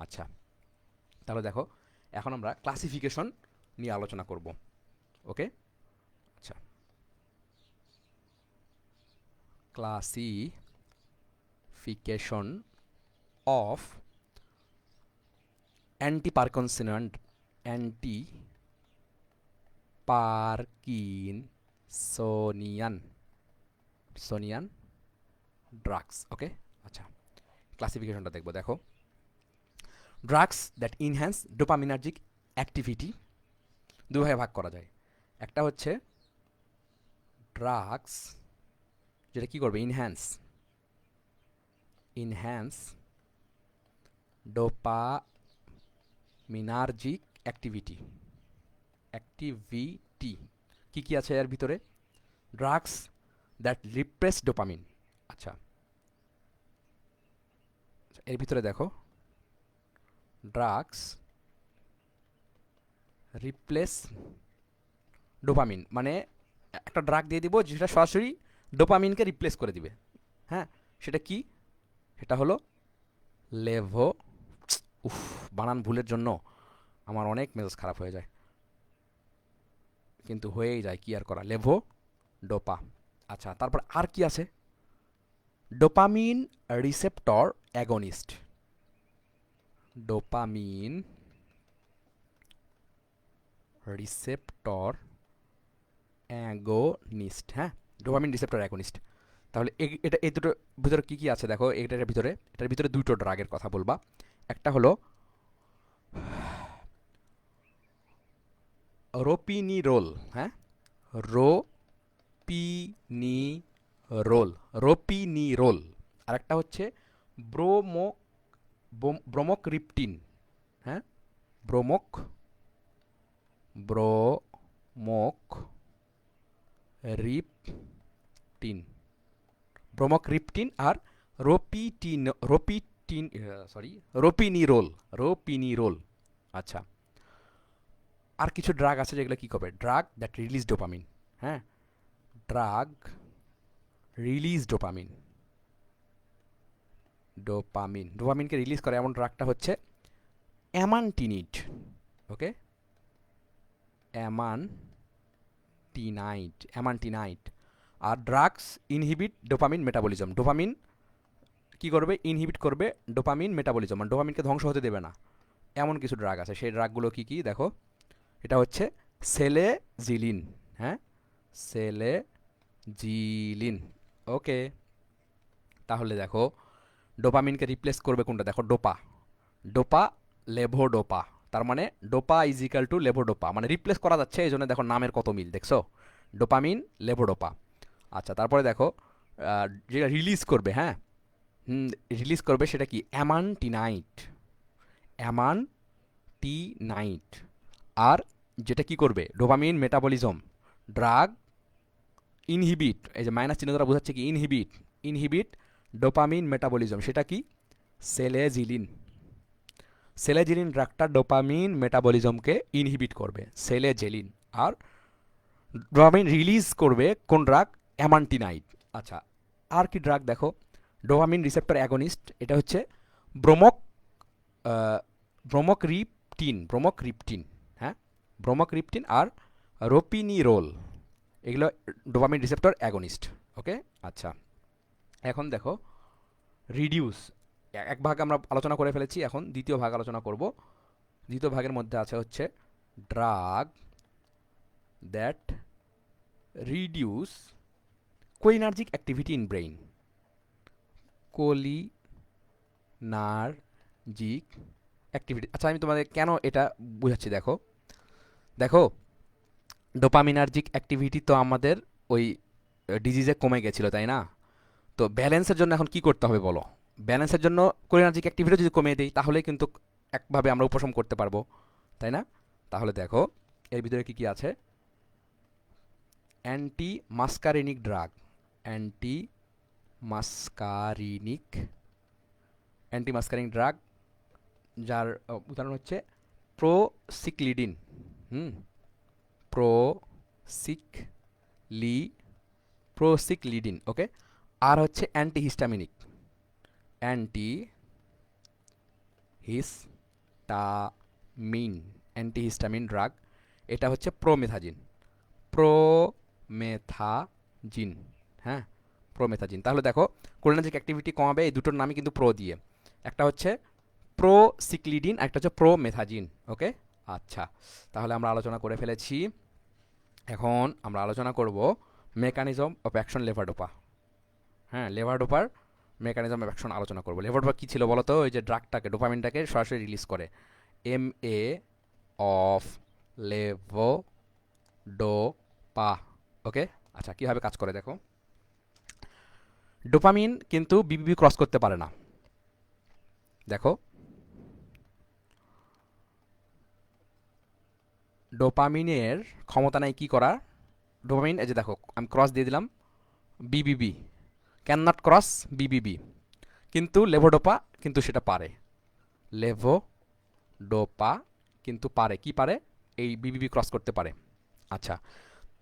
আচ্ছা, তাহলে দেখো, এখন আমরা ক্লাসিফিকেশন নিয়ে আলোচনা করব। ওকে, আচ্ছা, ক্লাসিফিকেশন অফ অ্যান্টিপার্কিনসনিয়ান ড্রাগস। ওকে, আচ্ছা, ক্লাসিফিকেশনটা দেখবো। দেখো, drugs that enhance dopaminergic activity দুভাগে ভাগ করা যায়। একটা হচ্ছে ড্রাগস যেটা কি করবে? Enhance dopaminergic activity. কি কি আছে এর ভিতরে? Drugs that repress dopamine. আচ্ছা, এর ভিতরে দেখো, ড্রাগস রিপ্লেস ডোপামিন, মানে একটা ড্রাগ দিয়ে দিব যেটা সরাসরি ডোপামিনকে রিপ্লেস করে দিবে। হ্যাঁ, সেটা কি? সেটা হলো লেভো, উফ, বানান ভুলের জন্য আমার অনেক মেজাজ খারাপ হয়ে যায়, কিন্তু হয়েই যায়, কি আর করা, লেভো ডোপা। আচ্ছা, তারপর আর কি আছে? Dopamine receptor against. Dopamine receptor against. হ্যাঁ, ডোপামিন রিসেপ্টর অ্যাগনিস্ট। তাহলে এটা এই দুটোর ভিতরে কী কী আছে দেখো। এটার ভিতরে দুটো ড্রাগের কথা বলবা। একটা হলো রোপিনিরোল। হ্যাঁ, রোপিনিরোল। আর একটা হচ্ছে ব্রোমোক্রিপটিন। হ্যাঁ, ব্রোমোক ব্রোমোকরিপটিন ব্রোমোক্রিপটিন আর রোপিনিরোল। আচ্ছা, আর কিছু ড্রাগ আছে যেগুলো কী করবে? Drug that release dopamine. হ্যাঁ, ড্রাগ রিলিজ ডোপামিনকে রিলিজ করে এমন ড্রাগটা হচ্ছে অ্যামান্টিনিড। Okay, amantadine. আর drugs inhibit dopamine metabolism. Dopamine কি করবে? ইনহিবিট করবে ডোপামিন মেটাবলিজম, মানে ডোপামিনকে ধ্বংস হতে দেবে না। এমন কিছু ড্রাগ আছে, সেই ড্রাগগুলো কি কি দেখো। এটা হচ্ছে সেলেজিলিন। হ্যাঁ, সেলেজিলিন। ওকে, তাহলে দেখো ডোপামিনকে রিপ্লেস করবে কোনটা? দেখো ডোপা, ডোপা লেভোডোপা। তার মানে dopa is equal to levodopa, মানে রিপ্লেস করা যাচ্ছে, এই জন্য দেখো নামের কত মিল দেখছো, ডোপামিন লেভোডোপা। আচ্ছা, তারপরে দেখো যেটা রিলিজ করবে, হ্যাঁ, রিলিজ করবে সেটা কি? অ্যামান্টিনাইট, অ্যামান্টিনাইট। আর যেটা কি করবে? Dopamine metabolism. ড্রাগ ইনহিবিট, এই যে মাইনাস চিহ্ন দ্বারা বোঝাচ্ছে কি? ইনহিবিট, ইনহিবিট ডোপামিন মেটাবলিজম, সেটা কি? সেলেজিলিন। সেলেজিলিন ড্রাগটা ডোপামিন মেটাবলিজমকে ইনহিবিট করবে, সেলেজিলিন। আর ডোপামিন রিলিজ করবে কোন ড্রাগ? অ্যামান্টিনাইট। আচ্ছা, আর কি ড্রাগ দেখো? ডোপামিন রিসেপ্টর অ্যাগনিস্ট, এটা হচ্ছে ব্রোমক ব্রোমোক্রিপটিন, ব্রোমোক্রিপটিন। হ্যাঁ, ব্রোমোক্রিপটিন আর রোপিনিরোল, এগুলো ডোপামিন রিসেপ্টর অ্যাগনিস্ট। ওকে, আচ্ছা, এখন দেখো রিডিউস। এক ভাগ আমরা আলোচনা করে ফেলেছি, এখন দ্বিতীয় ভাগ আলোচনা করব। দ্বিতীয় ভাগের মধ্যে আছে হচ্ছে drug that reduce cholinergic activity in brain. Cholinergic activity. আচ্ছা, আমি তোমাদের কেন এটা বুঝাচ্ছি দেখো। দেখো, ডোপামিনার্জিক অ্যাক্টিভিটি তো আমাদের ওই ডিজিজে কমে গেছিলো, তাই না? তো ব্যালেন্সের জন্য এখন কি করতে হবে বলো? ব্যালেন্সের জন্য কোলিনার্জিক অ্যাক্টিভিটি যদি কমিয়ে দিই, তাহলে কিন্তু একভাবে আমরা উপশম করতে পারবো, তাই না? তাহলে দেখো এর ভিতরে কি কি আছে। Anti muscarinic drug, anti muscarinic, anti muscarinic drug, যার উদাহরণ হচ্ছে প্রোসিক্লিডিন। হুম, প্রোসিকলি প্রোসিক্লিডিন। ওকে, আর হচ্ছে antihistaminic, anti histamine, antihistamine drug, এটা হচ্ছে প্রোমেথাজিন, প্রোমেথাজিন। হ্যাঁ, প্রোমেথাজিন। তাহলে দেখো কোলিনার্জিক অ্যাক্টিভিটি কমাবে এই দুটোর নামই কিন্তু প্রো দিয়ে, একটা হচ্ছে প্রোসিক্লিডিন, একটা হচ্ছে প্রোমেথাজিন। ওকে, আচ্ছা, তাহলে আমরা আলোচনা করে ফেলেছি। এখন আমরা আলোচনা করব মেকানিজম অফ অ্যাকশন লেভাডোপা। হ্যাঁ, লেভাডোপার মেকানিজম অফ অ্যাকশন আলোচনা করবো। লেভাডোপা কী ছিল বলো তো? ওই যে ড্রাগটাকে, ডোপামিনটাকে সরাসরি রিলিজ করে। M A of levodopa. Okay, আচ্ছা, কীভাবে কাজ করে দেখো। ডোপামিন কিন্তু বিবিবি ক্রস করতে পারে না। দেখো, ডোপামিনের ক্ষমতা নাই কি করার। ডোপামিন, এই যে দেখো আমি ক্রস দিয়ে দিলাম, BBB can not cross BBB, কিন্তু লেভোডোপা কিন্তু সেটা পারে। লেভোডোপা কিন্তু পারে, কি পারে? এই বিবিবি ক্রস করতে পারে। আচ্ছা,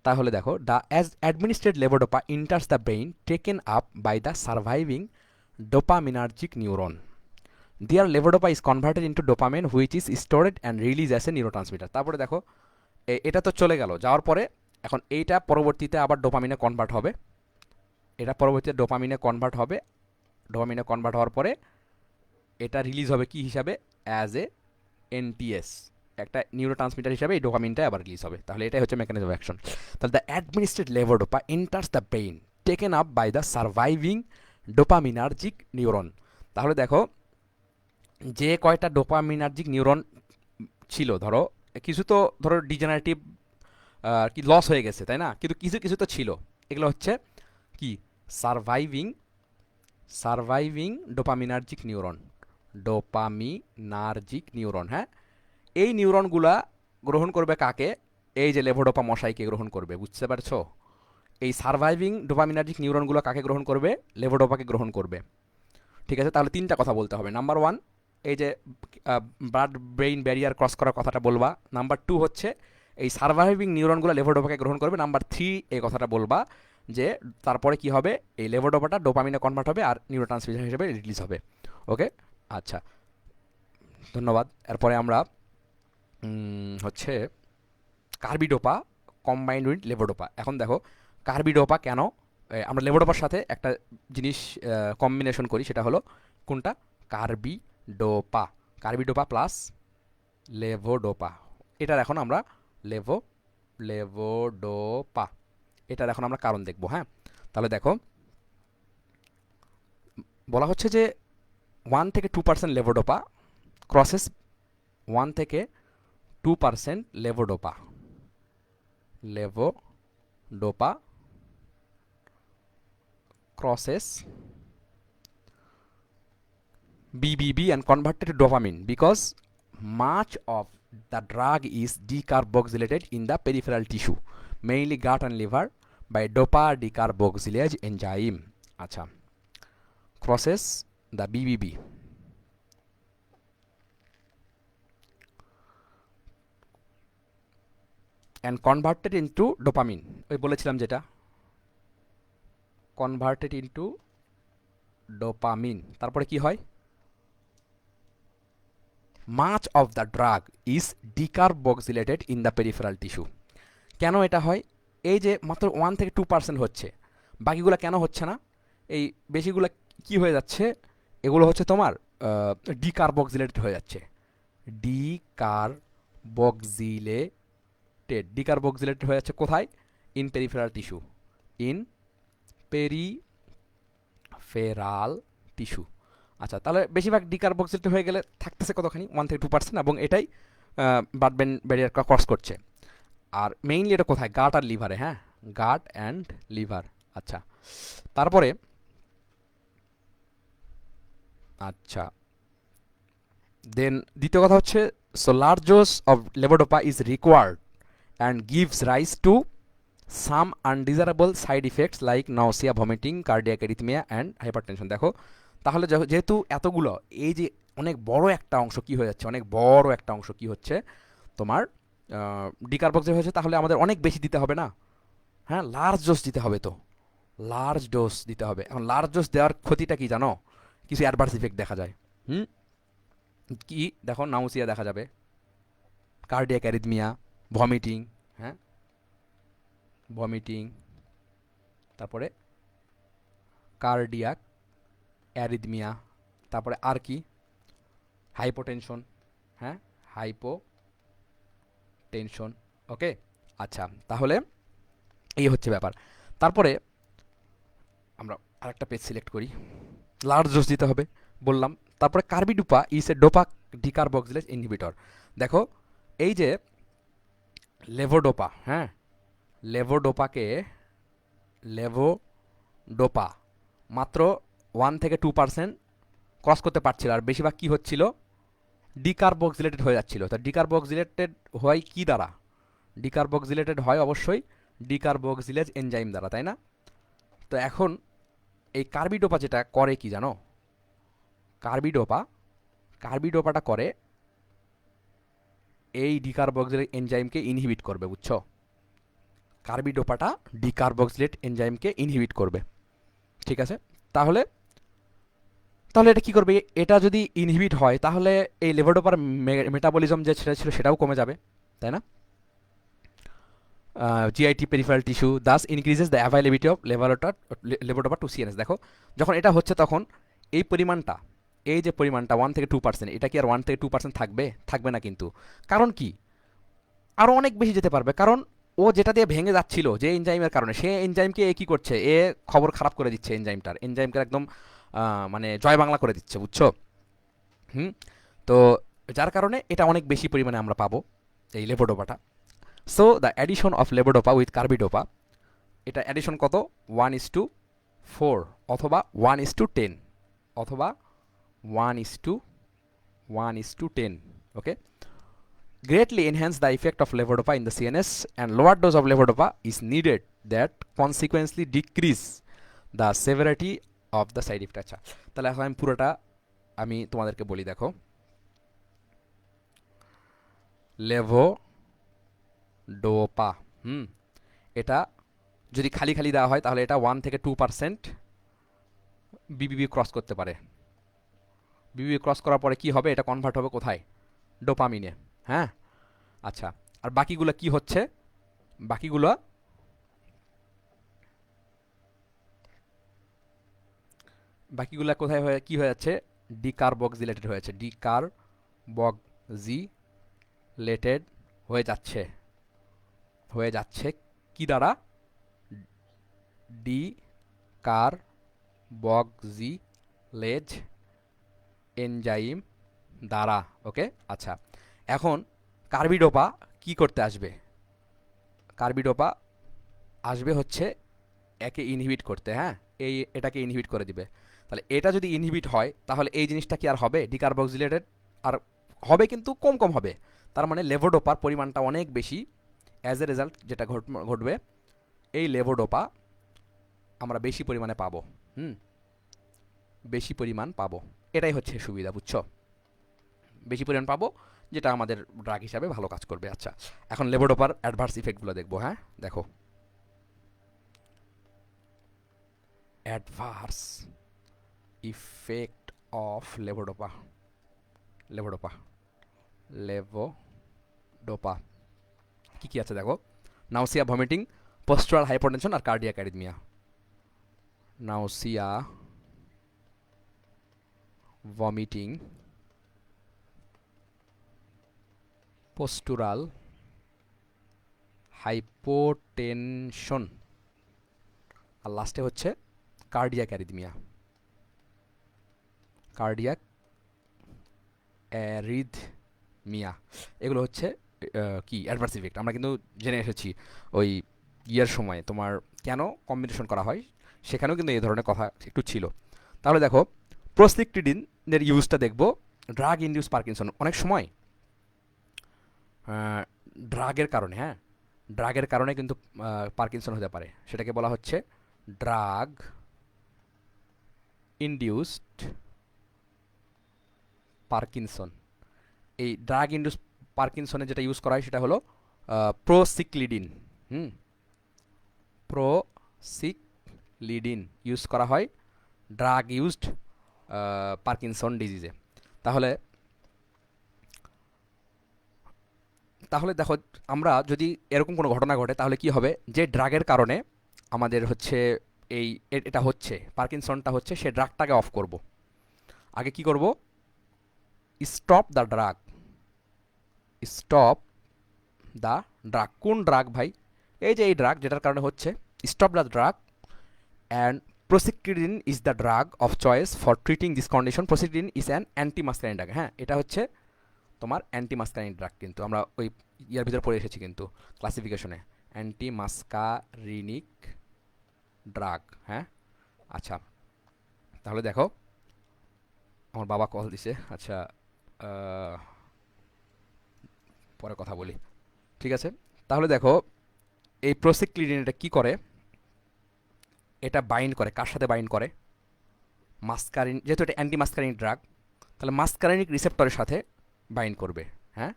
তাহলে দেখো the as administered levodopa enters the brain taken up by the surviving dopaminergic neuron. There levodopa is converted into dopamine which is stored and release as a neurotransmitter. তারপরে দেখো এটা তো চলে গেল, যাওয়ার পরে এখন এইটা পরবর্তীতে আবার ডোপামিনে কনভার্ট হবে, এটা পরবর্তীতে ডোপামিনে কনভার্ট হবে। ডোপামিনে কনভার্ট হওয়ার পরে এটা রিলিজ হবে কি হিসাবে? অ্যাজ এ এনটিএস, একটা নিউরোট্রান্সমিটার হিসাবে এই ডোপামিনটা আবার রিলিজ হবে। তাহলে এটাই হচ্ছে মেকানিজম অফ অ্যাকশন। তাহলে the administered levodopa enters the brain taken up by the surviving dopaminergic neuron. তাহলে দেখো যে কয়টা ডোপামিনার্জিক নিউরন ছিল, ধরো কিছু তো ধরো ডিজেনারেটিভ কি লস হয়ে গেছে, তাই না? কিন্তু কিছু কিছু তো ছিল, এগুলো হচ্ছে কি? Surviving, surviving dopaminergic neuron, dopaminergic neuron. হ্যাঁ, এই নিউরনগুলা গ্রহণ করবে কাকে? এই যে লেভোডোপা মশাইকে গ্রহণ করবে, বুঝতে পারছো? এই সার্ভাইভিং ডোপামিনার্জিক নিউরনগুলো কাকে গ্রহণ করবে? লেভোডোপাকে গ্রহণ করবে। ঠিক আছে, তাহলে তিনটা কথা বলতে হবে। নাম্বার ওয়ান, এই যে ব্লাড ব্রেইন ব্যারিয়ার ক্রস করার কথাটা বলবা। নাম্বার টু হচ্ছে এই সার্ভাইভিং নিউরনগুলো লেভোডোপাকে গ্রহণ করবে। নাম্বার থ্রি, এই কথাটা বলবা যে তারপরে কি হবে? এই লেভোডোপাটা ডোপামিনে কনভার্ট হবে আর নিউরোট্রান্সমিটার হিসেবে রিলিজ হবে। ওকে, আচ্ছা, ধন্যবাদ। এরপরে আমরা হচ্ছে কার্বিডোপা কম্বাইন্ড উইথ লেভোডোপা। এখন দেখো কার্বিডোপা কেন আমরা লেভোডোপার সাথে একটা জিনিস কম্বিনেশন করি, সেটা হলো কোনটা? কার্বিডোপা। Carbidopa plus levodopa. এটার এখন আমরা লেভোডোপা, এটার এখন আমরা কারণ দেখব। হ্যাঁ, তাহলে দেখো বলা হচ্ছে যে 1 থেকে 2% লেভোডোপা ক্রসেস 1 থেকে 2% levodopa crosses BBB and converted to dopamine because much of the drug is decarboxylated in the peripheral tissue, mainly gut and liver, by dopa decarboxylase enzyme. আচ্ছা, crosses the BBB and converted into dopamine. ওই বলেছিলাম যেটা, converted into dopamine। তারপরে কি হয়? much of the drug is decarboxylated in the peripheral tissue। কেন এটা হয়? এই যে মাত্র 1 থেকে 2% হচ্ছে, বাকিগুলো কেন হচ্ছে না? এই বেশিগুলো কি হয়ে যাচ্ছে? এগুলো হচ্ছে তোমার ডিকার্বক্সিলেটেড হয়ে যাচ্ছে। ডিকার্বক্সিলেটেড হয়ে যাচ্ছে কোথায়? In peripheral tissue. In peripheral tissue. আচ্ছা, তাহলে বেশিরভাগ ডিকার্বক্সিলেটেড হয়ে গেলে থাকতেছে কতখানি? 1 থেকে 2%, এবং এটাই ব্লাড ব্যারিয়ার ক্রস করছে। আর মেইনলি এটা কোথায়? গাট আর লিভারে। হ্যাঁ, গাট অ্যান্ড লিভার। আচ্ছা, তারপরে আচ্ছা দেন দ্বিতীয় কথা হচ্ছে, so large dose of levodopa is required and gives rise to some undesirable side effects like নাউসিয়া, vomiting, cardiac arrhythmia and hypertension. দেখো তাহলে যেহেতু এতগুলো, এই যে অনেক বড় একটা অংশ কি হয়ে যাচ্ছে, অনেক বড় একটা অংশ কি হচ্ছে তোমার ডিকার্বক্সিলেট হয়েছে, তাহলে আমাদের অনেক বেশি দিতে হবে না? হ্যাঁ, লার্জ ডোজ দিতে হবে। তো লার্জ ডোজ দিতে হবে। এখন লার্জ ডোজ দেওয়ার ক্ষতিটা কি জানো? কিছু অ্যাডভার্স ইফেক্ট দেখা যায়। হুম, কি দেখো? নাউসিয়া দেখা যাবে, কার্ডিয়াক অ্যারিথমিয়া, ভমিটিং। হ্যাঁ, ভমিটিং, তারপরে কার্ডিয়াক অ্যারিথমিয়া, তারপরে আর কি? হাইপোটেনশন। হ্যাঁ, হাইপোটেনশন। ওকে, আচ্ছা, তাহলে এই হচ্ছে ব্যাপার। তারপরে আমরা আরেকটা পেজ সিলেক্ট করি। লার্জ ডোজ দিতে হবে বললাম। তারপরে carbidopa is a dopa decarboxylase inhibitor. দেখো এই যে লেভোডোপা, হ্যাঁ, লেভোডোপা মাত্র 1 থেকে 2% ক্রস করতে পারছিল, আর বেশিরভাগ কী হচ্ছিল? ডিকার্বক্সিলেটেড হয়ে যাচ্ছিল। তা ডিকার্বক্সিলেটেড হয় কি দ্বারা? ডিকার্বক্সিলেটেড হয় অবশ্যই ডিকার্বক্সিলেজ এনজাইম দ্বারা, তাই না? তো এখন এই কার্বিডোপা যেটা করে কি জানো? কার্বিডোপাটা করে এই ডিকার্বক্সিলেট এনজাইমকে ইনহিবিট করবে, বুঝছো? কার্বিডোপাটা ডিকার্বক্সিলেট এনজাইমকে ইনহিবিট করবে। ঠিক আছে, তাহলে তাহলে এটা কি করবে? এটা যদি ইনহিবিট হয় তাহলে এই লেভোডোপার মেটাবলিজম যে সেটা ছিল সেটাও কমে যাবে, তাই না? GIT peripheral tissue thus increases the availability of levodopa to CNS. দেখো যখন এটা হচ্ছে তখন এই পরিমাণটা, এই যে পরিমাণটা 1 থেকে 2%, এটা কি আর 1 থেকে 2% থাকবে না কিন্তু। কারণ কি? আরও অনেক বেশি যেতে পারবে, কারণ ও যেটা দিয়ে ভেঙে যাচ্ছিল যে এনজাইমের কারণে, সে এনজাইমকে এ কী করছে? এ খবর খারাপ করে দিচ্ছে এনজাইমকে একদম মানে জয় বাংলা করে দিচ্ছে, বুঝছো? হুম, তো যার কারণে এটা অনেক বেশি পরিমাণে আমরা পাবো এই লেভোডোপাটা। So the addition of levodopa with carbidopa, এটা অ্যাডিশন কত? 1:4 অথবা 1:10 অথবা 1:10। ওকে, greatly enhance the effect of levodopa in the CNS, and lower dose of levodopa is needed that consequently decrease the severity of the side effect। আচ্ছা, তাহলে এখন আমি পুরোটা তোমাদেরকে বলি। দেখো লেভোডোপা, এটা যদি খালি খালি দেওয়া হয় তাহলে এটা 1 থেকে 2% বিবিবি ক্রস করতে পারে। বিবিবি ক্রস করার পরে কি হবে? এটা কনভার্ট হবে কোথায়? ডোপামিনে। হ্যাঁ, আচ্ছা, আর বাকিগুলো কি হচ্ছে? বাকিগুলো বাকিগুলা কোথায় হয়ে কি হয়ে যাচ্ছে, ডিকার্বক্সিলেটেড হয়েছে, ডিকার্বক্সিলেটেড হয়ে যাচ্ছে, হয়ে যাচ্ছে কি দ্বারা, ডিকার্বক্সিলেজ এনজাইম দ্বারা। ওকে, আচ্ছা, এখন কার্বিডোপা কি করতে আসবে, কার্বিডোপা আসবে হচ্ছে একে ইনহিবিট করতে, হ্যাঁ, এটাকে ইনহিবিট করে দিবে। তাহলে এটা যদি ইনহিবিট হয় তাহলে এই জিনিসটা কি আর হবে, ডিকার্বক্সিলেটেড আর হবে, কিন্তু কম কম হবে। তার মানে লেভোডোপার পরিমাণটা অনেক বেশি। অ্যাজ এ রেজাল্ট যেটা ঘটবে, এই লেভোডোপা আমরা বেশি পরিমাণে পাবো। হুম, বেশি পরিমাণ পাবো, এটাই হচ্ছে সুবিধা, বুঝছো? বেশি পরিমাণ পাবো, যেটা আমাদের ড্রাগ হিসাবে ভালো কাজ করবে। আচ্ছা, এখন লেভোডোপার অ্যাডভার্স ইফেক্টগুলো দেখবো। হ্যাঁ, দেখো, adverse effect of levodopa, levodopa levodopa কি কি আছে দেখো, নাউসিয়া, ভমিটিং, পোস্টুরাল হাইপোটেনশন আর cardiac arrhythmia. Nausea, vomiting, postural hypotension আর লাস্টে হচ্ছে কার্ডিয়াক অ্যারিথমিয়া, কার্ডিয়াক অ্যারিথমিয়া। এগুলো হচ্ছে কি অ্যাডভার্স ইফেক্ট। আমরা কিন্তু জেনে এসেছি ওই ইয়ের সময় তোমার কেন কম্বিনেশন করা হয়, সেখানেও কিন্তু এই ধরনের কথা একটু ছিল। তাহলে দেখো, প্রোস্টিকটিডিনের ইউজটা দেখবো, ড্রাগ ইনডিউস পার্কিনসন। অনেক সময় ড্রাগের কারণে, হ্যাঁ, ড্রাগের কারণে কিন্তু পার্কিনসন হতে পারে, সেটাকে বলা হচ্ছে ড্রাগ ইনডিউসড পার্কিনসন। এই ড্রাগ ইনডিউস পার্কিনসনে যেটা ইউজ করা হয় সেটা হলো প্রোসিক্লিডিন। হুম, প্রোসিক্লিডিন ইউজ করা হয় ড্রাগ ইউজড পার্কিনসন ডিজিজে। তাহলে তাহলে দেখো, আমরা যদি এরকম কোনো ঘটনা ঘটে তাহলে কি হবে, যে ড্রাগের কারণে আমাদের হচ্ছে এই এটা হচ্ছে পার্কিনসনটা হচ্ছে, সে ড্রাগটাকে অফ করব। আগে কি করব, stop the drug, stop the drug. কোন ড্রাগ ভাই, এই যে এই ড্রাগ যেটার কারণে হচ্ছে, stop the drug and procyclidine is the drug of choice for treating this condition. Procyclidine is an antimuscarinic drug. হ্যাঁ, এটা হচ্ছে তোমার অ্যান্টিমাস্কারিন ড্রাগ, কিন্তু আমরা ওই ইয়ার ভিতরে পড়ে এসেছি কিন্তু ক্লাসিফিকেশনে, অ্যান্টিমাস্কারিনিক ড্রাগ। হ্যাঁ, আচ্ছা, তাহলে দেখো, আমার বাবা কল দিছে। আচ্ছা, পরে কথা বলি, ঠিক আছে? তাহলে দেখো, এই প্রোসিক্লিডিন এটা কী করে, এটা বাইন্ড করে, কার সাথে বাইন্ড করে, মাস্কারিন, যেহেতু এটা অ্যান্টি মাস্কারিনিক ড্রাগ, তাহলে মাস্কারিনিক রিসেপ্টরের সাথে বাইন্ড করবে। হ্যাঁ,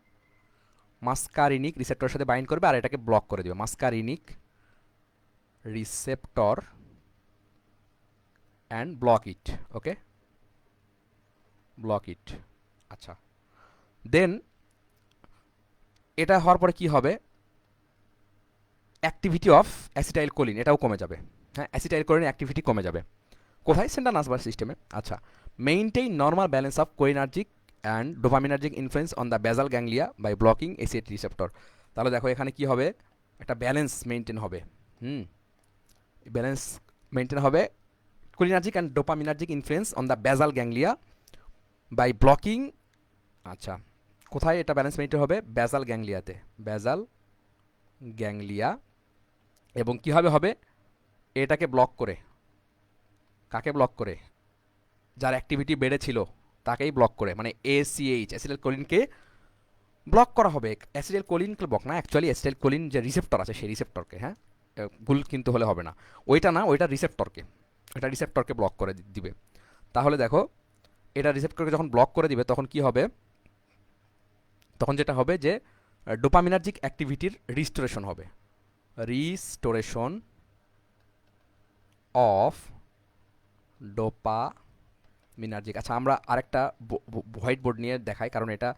মাস্কারিনিক রিসেপ্টরের সাথে বাইন্ড করবে আর এটাকে ব্লক করে দেবে। Muscarinic receptor and block it. Okay, block it. আচ্ছা, দেন এটা হওয়ার পরে কি হবে, অ্যাক্টিভিটি অফ অ্যাসিটাইল কোলিন এটাও কমে যাবে। হ্যাঁ, অ্যাসিটাইল কোলিন অ্যাক্টিভিটি কমে যাবে। কোথায়, সেন্ট্রাল নার্ভাস সিস্টেমে। আচ্ছা, maintain normal balance of cholinergic and dopaminergic influence on the basal ganglia by blocking ACAT receptor. তাহলে দেখো, এখানে কি হবে, একটা ব্যালেন্স মেনটেন হবে। হুম, ব্যালেন্স মেনটেন হবে, cholinergic and dopaminergic influence on the basal ganglia by blocking. আচ্ছা, কোথায় এটা ব্যালেন্স মেনটেন হবে, বেজাল গ্যাংলিয়াতে, বেজাল গ্যাংলিয়া। এবং কীভাবে হবে, এটাকে ব্লক করে, কাকে ব্লক করে, যার অ্যাক্টিভিটি বেড়েছিল তাকেই ব্লক করে, মানে এসিএইচ, অ্যাসিটাইল কোলিনকে ব্লক করা হবে। অ্যাসিটাইল কোলিনকে ব্লক না, অ্যাকচুয়ালি অ্যাসিটাইল কোলিন যে রিসেপ্টর আছে সেই রিসেপ্টরকে, হ্যাঁ, ভুল কিন্তু হলে হবে না, ওইটা না, ওইটা রিসেপ্টরকে, এটা রিসেপ্টরকে ব্লক করে দিবে। তাহলে দেখো, এটা রিসেপ্টরকে যখন ব্লক করে দিবে তখন কি হবে, তখন যেটা হবে যে ডোপামিনার্জিক অ্যাক্টিভিটির রিস্টোরেশন হবে, রিস্টোরেশন অফ ডোপামিনার্জিক। আচ্ছা, আমরা আরেকটা হোয়াইট বোর্ড নিয়ে দেখাই, কারণ এটা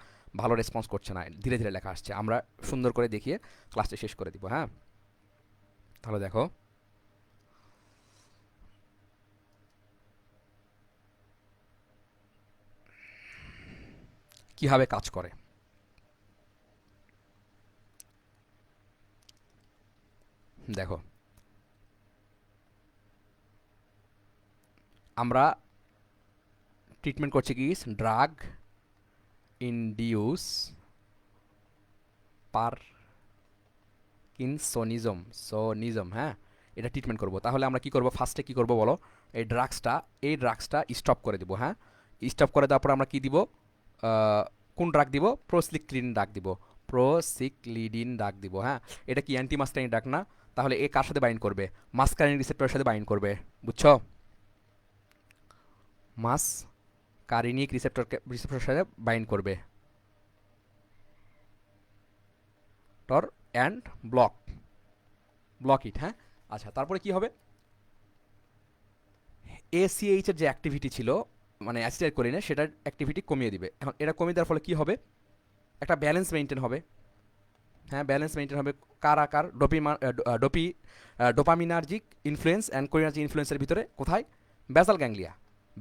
ভালো রেসপন্স করছে না, ধীরে ধীরে লেখা আসছে। আমরা সুন্দর করে দেখিয়ে ক্লাসটা শেষ করে দিব। হ্যাঁ, তাহলে দেখো কিভাবে কাজ করে। দেখো আমরা ট্রিটমেন্ট করছি কি ড্রাগ ইনডিউস পারকিনসনিজম সোনিজম, হ্যাঁ, এটা ট্রিটমেন্ট করব। তাহলে আমরা কি করব, ফার্স্টে কি করব বলো, এই ড্রাগসটা স্টপ করে দেবো, হ্যাঁ। স্টপ করে দেওয়ার পর আমরা কি দিব, কোন ড্রাগ দিব, প্রোসিক্লিডিন ড্রাগ দিব, প্রোসিক্লিডিন ড্রাগ দিব, হ্যাঁ। এটা কি অ্যান্টিমাস্কারিন ড্রাগ না? তাহলে এ কার সাথে বাইন্ড করবে, মাস্কারিন রিসেপ্টরের সাথে বাইন্ড করবে, বুঝছো? মাসকারিনিক রিসেপ্টরের সাথে বাইন্ড করবে, টর অ্যান্ড ব্লক ব্লক ইট, হ্যাঁ। আচ্ছা, তারপরে কি হবে, এসিএইচ এর যে অ্যাক্টিভিটি ছিল, মানে অ্যাসিটাইলকোলিনের, সেটার অ্যাক্টিভিটি কমিয়ে দিবে। এখন এটা কমিয়ে দেওয়ার ফলে কি হবে, একটা ব্যালেন্স মেনটেন হবে, হ্যাঁ, ব্যালেন্স মেনটেন হবে। কার আকার, ডোপামিনার্জিক ইনফ্লুয়েন্স অ্যান্ড কোলিনার্জিক ইনফ্লুয়েন্সের ভিতরে কোথায়, ব্যাসাল গ্যাংলিয়া,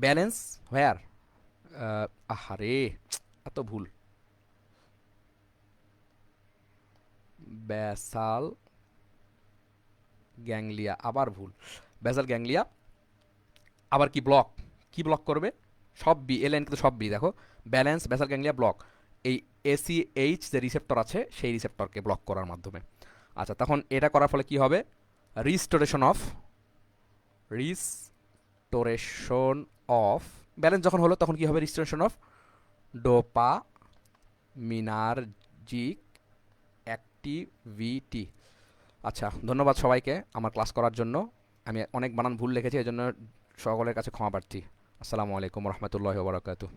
ব্যালেন্স হোয়ার, আহারে এত ভুল, ব্যাসাল গ্যাংলিয়া, আবার ভুল, ব্যাসাল গ্যাংলিয়া, আবার কি ব্লক করবে, সব বি, এ লাইন কিন্তু সব বি, দেখো ব্যালেন্স ব্যাসাল গ্যাংলিয়া ব্লক, এই এসিএইচ যে রিসেপ্টর আছে সেই রিসেপ্টরকে ব্লক করার মাধ্যমে। আচ্ছা, তখন এটা করার ফলে কি হবে, restoration of restoration of balance যখন হলো তখন কি হবে, রিস্টোরেশন অফ ডোপামিনার্জিক অ্যাক্টিভিটি। আচ্ছা, ধন্যবাদ সবাইকে আমার ক্লাস করার জন্য। আমি অনেক বানান ভুল লিখেছি, এই জন্য সকলের কাছে ক্ষমা প্রার্থী। আসসালামু আলাইকুম রহমতুল্লাহ বরকাতু।